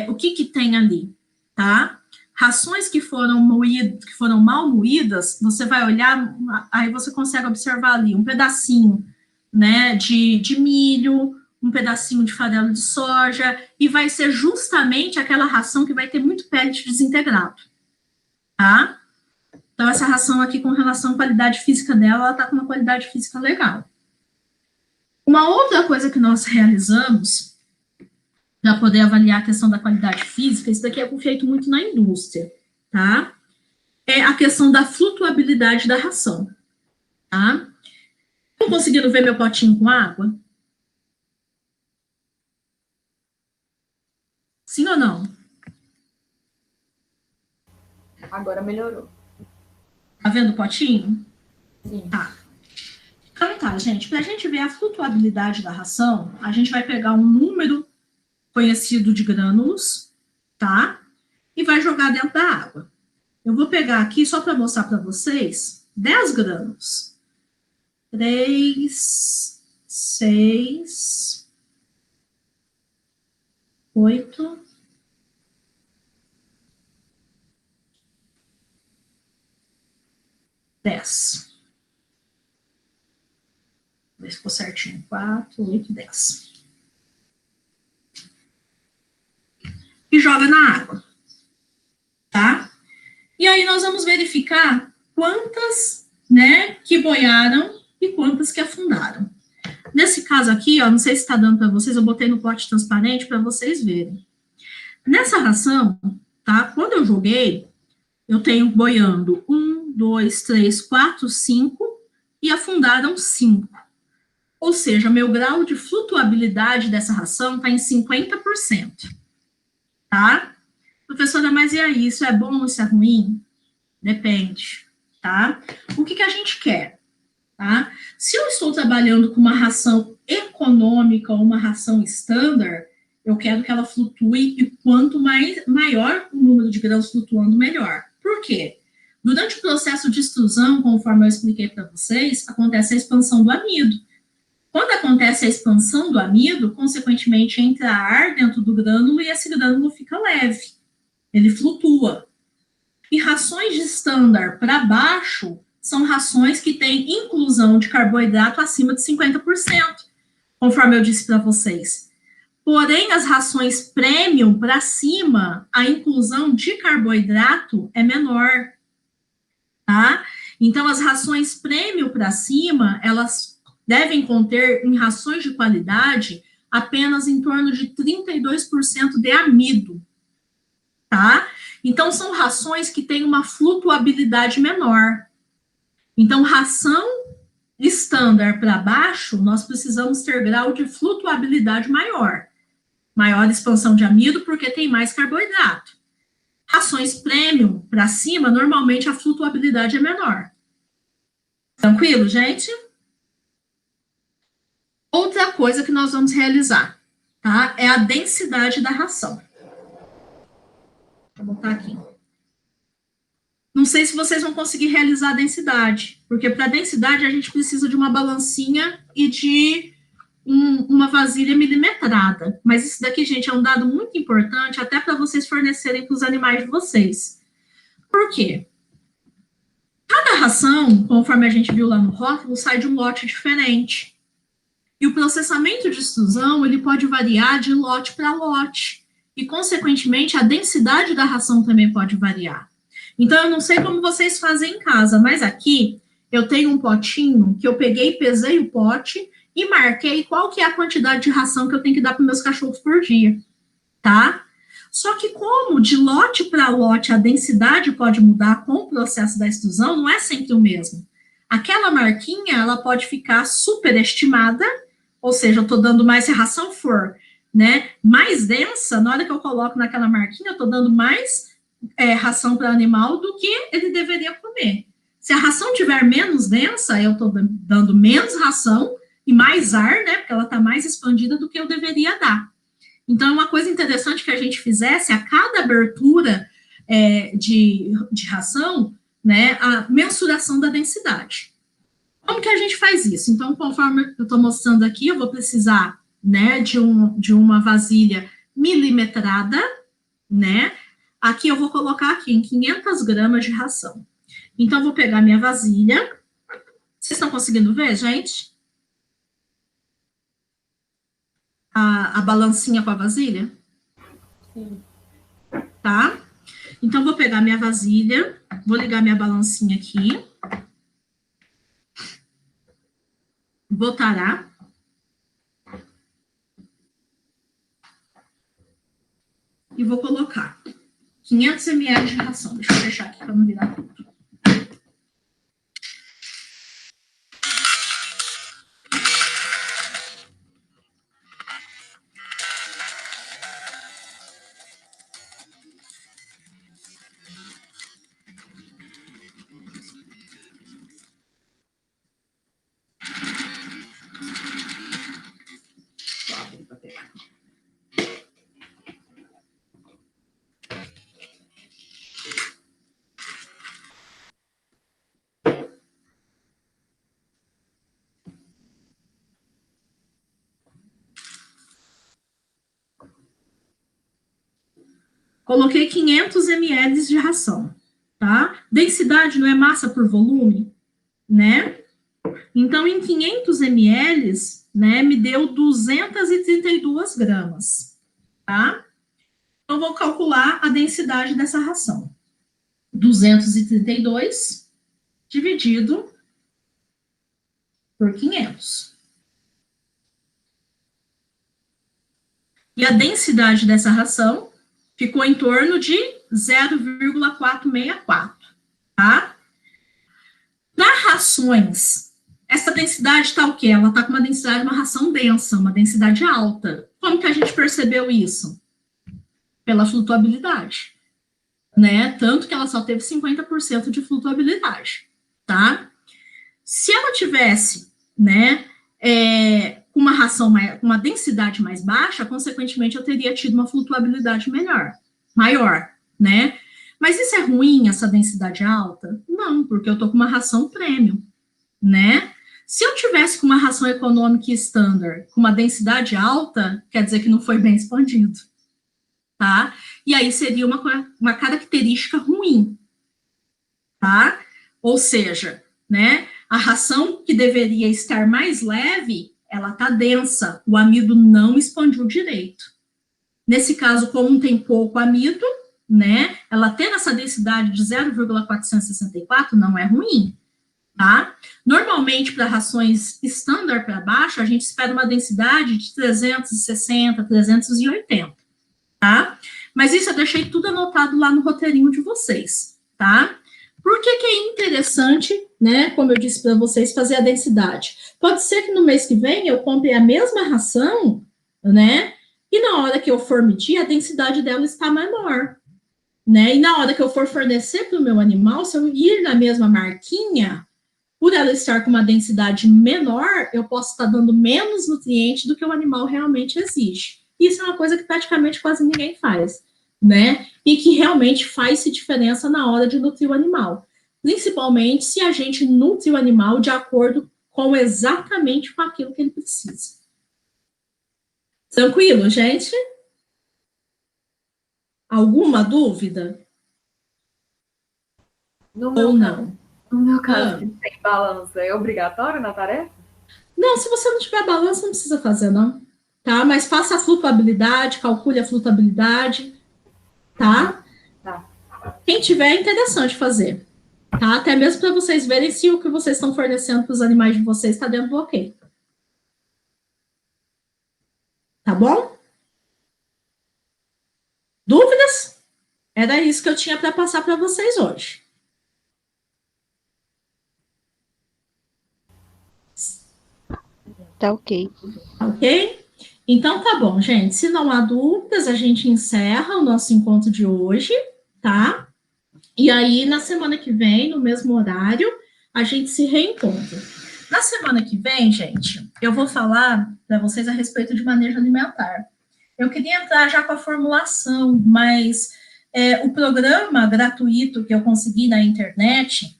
O que tem ali, tá? Rações que foram moídas, que foram mal moídas, você vai olhar, aí você consegue observar ali um pedacinho, né, de milho, um pedacinho de farelo de soja, e vai ser justamente aquela ração que vai ter muito pellet desintegrado, tá? Então, essa ração aqui, com relação à qualidade física dela, ela tá com uma qualidade física legal. Uma outra coisa que nós realizamos, para poder avaliar a questão da qualidade física, isso daqui é feito muito na indústria, tá? É a questão da flutuabilidade da ração, tá? Estão conseguindo ver meu potinho com água? Sim ou não? Agora melhorou. Tá vendo o potinho? Sim. Tá. Então tá, gente, para a gente ver a flutuabilidade da ração, a gente vai pegar um número conhecido de grânulos, tá? E vai jogar dentro da água. Eu vou pegar aqui, só para mostrar para vocês, 10 grânulos. 3, 6, 8, 10. Ver se ficou certinho. 4, 8, 10. E joga na água. Tá? E aí nós vamos verificar quantas, né, que boiaram e quantas que afundaram. Nesse caso aqui, ó, não sei se está dando para vocês, eu botei no pote transparente para vocês verem. Nessa ração, tá? Quando eu joguei, eu tenho boiando 1, 2, 3, 4, 5 e afundaram 5. Ou seja, meu grau de flutuabilidade dessa ração está em 50%. Tá? Professora, mas e aí, isso é bom ou isso é ruim? Depende, tá? O que a gente quer, tá? Se eu estou trabalhando com uma ração econômica ou uma ração standard, eu quero que ela flutue e quanto maior o número de grãos flutuando, melhor. Por quê? Durante o processo de extrusão, conforme eu expliquei para vocês, acontece a expansão do amido. Quando acontece a expansão do amido, consequentemente entra ar dentro do grânulo e esse grânulo fica leve. Ele flutua. E rações de standard para baixo são rações que têm inclusão de carboidrato acima de 50%, conforme eu disse para vocês. Porém, as rações premium para cima, a inclusão de carboidrato é menor. Tá? Então, as rações premium para cima, elas devem conter, em rações de qualidade, apenas em torno de 32% de amido. Tá? Então, são rações que têm uma flutuabilidade menor. Então, ração standard para baixo, nós precisamos ter grau de flutuabilidade maior. Maior expansão de amido, porque tem mais carboidrato. Rações premium para cima, normalmente a flutuabilidade é menor. Tranquilo, gente? Outra coisa que nós vamos realizar, tá? É a densidade da ração. Vou botar aqui. Não sei se vocês vão conseguir realizar a densidade, porque para densidade a gente precisa de uma balancinha e de uma vasilha milimetrada. Mas isso daqui, gente, é um dado muito importante, até para vocês fornecerem para os animais de vocês. Por quê? Cada ração, conforme a gente viu lá no rótulo, sai de um lote diferente. E o processamento de extrusão, ele pode variar de lote para lote. E, consequentemente, a densidade da ração também pode variar. Então, eu não sei como vocês fazem em casa, mas aqui eu tenho um potinho que eu peguei, pesei o pote e marquei qual que é a quantidade de ração que eu tenho que dar para meus cachorros por dia, tá? Só que como de lote para lote a densidade pode mudar com o processo da extrusão, não é sempre o mesmo. Aquela marquinha, ela pode ficar superestimada, ou seja, eu estou dando mais, se a ração for, né, mais densa, na hora que eu coloco naquela marquinha, eu estou dando mais ração para o animal do que ele deveria comer. Se a ração tiver menos densa, eu estou dando menos ração e mais ar, né, porque ela está mais expandida do que eu deveria dar. Então, uma coisa interessante que a gente fizesse, a cada abertura de ração, né, a mensuração da densidade. Como que a gente faz isso? Então, conforme eu estou mostrando aqui, eu vou precisar, né, de uma vasilha milimetrada, né, aqui eu vou colocar aqui em 500 gramas de ração. Então, eu vou pegar minha vasilha. Vocês estão conseguindo ver, gente? A balancinha com a vasilha? Sim. Tá? Então, vou pegar minha vasilha, vou ligar minha balancinha aqui. Vou tarar. E vou colocar 500 ml de ração. Deixa eu fechar aqui para não virar tudo. Coloquei 500 ml de ração, tá? Densidade não é massa por volume? né? Então, em 500 ml, né, me deu 232 gramas, tá? Então, vou calcular a densidade dessa ração. 232 dividido por 500. E a densidade dessa ração ficou em torno de 0,464, tá? Para rações, essa densidade está o quê? Ela está com uma densidade, uma ração densa, uma densidade alta. Como que a gente percebeu isso? Pela flutuabilidade, né? Tanto que ela só teve 50% de flutuabilidade, tá? Se ela tivesse, né, uma ração, uma densidade mais baixa, consequentemente eu teria tido uma flutuabilidade maior, né? Mas isso é ruim, essa densidade alta? Não, porque eu estou com uma ração premium, né? Se eu tivesse com uma ração econômica e standard, com uma densidade alta, quer dizer que não foi bem expandido, tá? E aí seria uma característica ruim, tá? Ou seja, né, a ração que deveria estar mais leve, ela tá densa, o amido não expandiu direito. Nesse caso, como tem pouco amido, né, ela tendo essa densidade de 0,464 não é ruim, tá? Normalmente, para rações standard para baixo, a gente espera uma densidade de 360, 380, tá? Mas isso eu deixei tudo anotado lá no roteirinho de vocês, tá? Por que que é interessante, né, como eu disse para vocês, fazer a densidade? Pode ser que no mês que vem eu compre a mesma ração, né, e na hora que eu for medir, a densidade dela está menor, né, e na hora que eu for fornecer para o meu animal, se eu ir na mesma marquinha, por ela estar com uma densidade menor, eu posso estar dando menos nutriente do que o animal realmente exige. Isso é uma coisa que praticamente quase ninguém faz, né? E que realmente faz diferença na hora de nutrir o animal. Principalmente se a gente nutre o animal de acordo com exatamente com aquilo que ele precisa. Tranquilo, gente? Alguma dúvida? Ou não? No meu caso, que tem balança, é obrigatório na tarefa? Não, se você não tiver balança, não precisa fazer, não. Tá? Mas faça a flutuabilidade, calcule a flutuabilidade, tá? Tá. Quem tiver, é interessante fazer. Tá? Até mesmo para vocês verem se o que vocês estão fornecendo para os animais de vocês está dentro do ok. Tá bom? Dúvidas? Era isso que eu tinha para passar para vocês hoje. Tá ok. Ok? Então tá bom, gente. Se não há dúvidas, a gente encerra o nosso encontro de hoje, tá? E aí, na semana que vem, no mesmo horário, a gente se reencontra. Na semana que vem, gente, eu vou falar para vocês a respeito de manejo alimentar. Eu queria entrar já com a formulação, mas o programa gratuito que eu consegui na internet,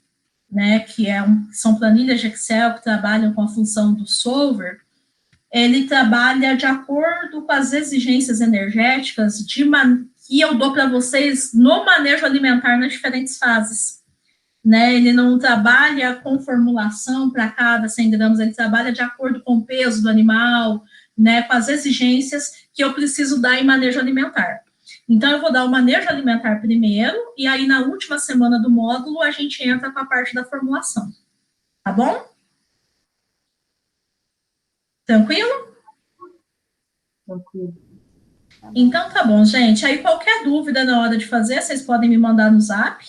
né, que são planilhas de Excel que trabalham com a função do solver, ele trabalha de acordo com as exigências energéticas que eu dou para vocês no manejo alimentar nas diferentes fases. Né? Ele não trabalha com formulação para cada 100 gramas, ele trabalha de acordo com o peso do animal, né, com as exigências que eu preciso dar em manejo alimentar. Então, eu vou dar o manejo alimentar primeiro, e aí na última semana do módulo a gente entra com a parte da formulação. Tá bom? Tranquilo? Tranquilo. Então, tá bom, gente. Aí, qualquer dúvida na hora de fazer, vocês podem me mandar no zap,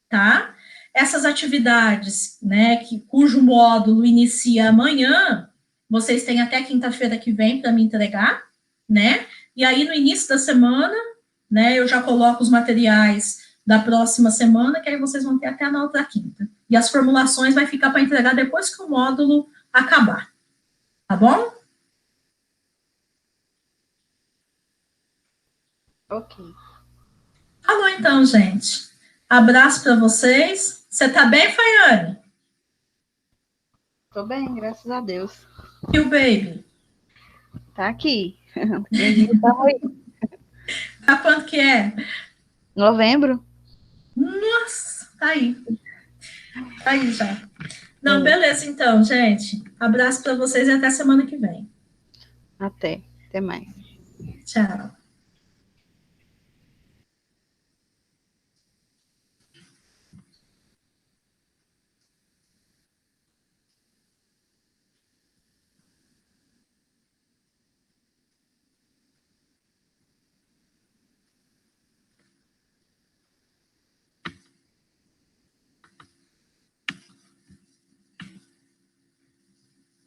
tá? Essas atividades, né, cujo módulo inicia amanhã, vocês têm até quinta-feira que vem para me entregar, né? E aí, no início da semana, né, eu já coloco os materiais da próxima semana, que aí vocês vão ter até na outra quinta. E as formulações vai ficar para entregar depois que o módulo acabar. Tá bom? Ok. Falou então, gente. Abraço para vocês. Você tá bem, Faiane? Tô bem, graças a Deus. E o baby? Tá aqui. Tá quanto que é? Novembro? Nossa, tá aí. Tá aí já. Não, beleza, então, gente. Abraço para vocês e até semana que vem. Até mais. Tchau.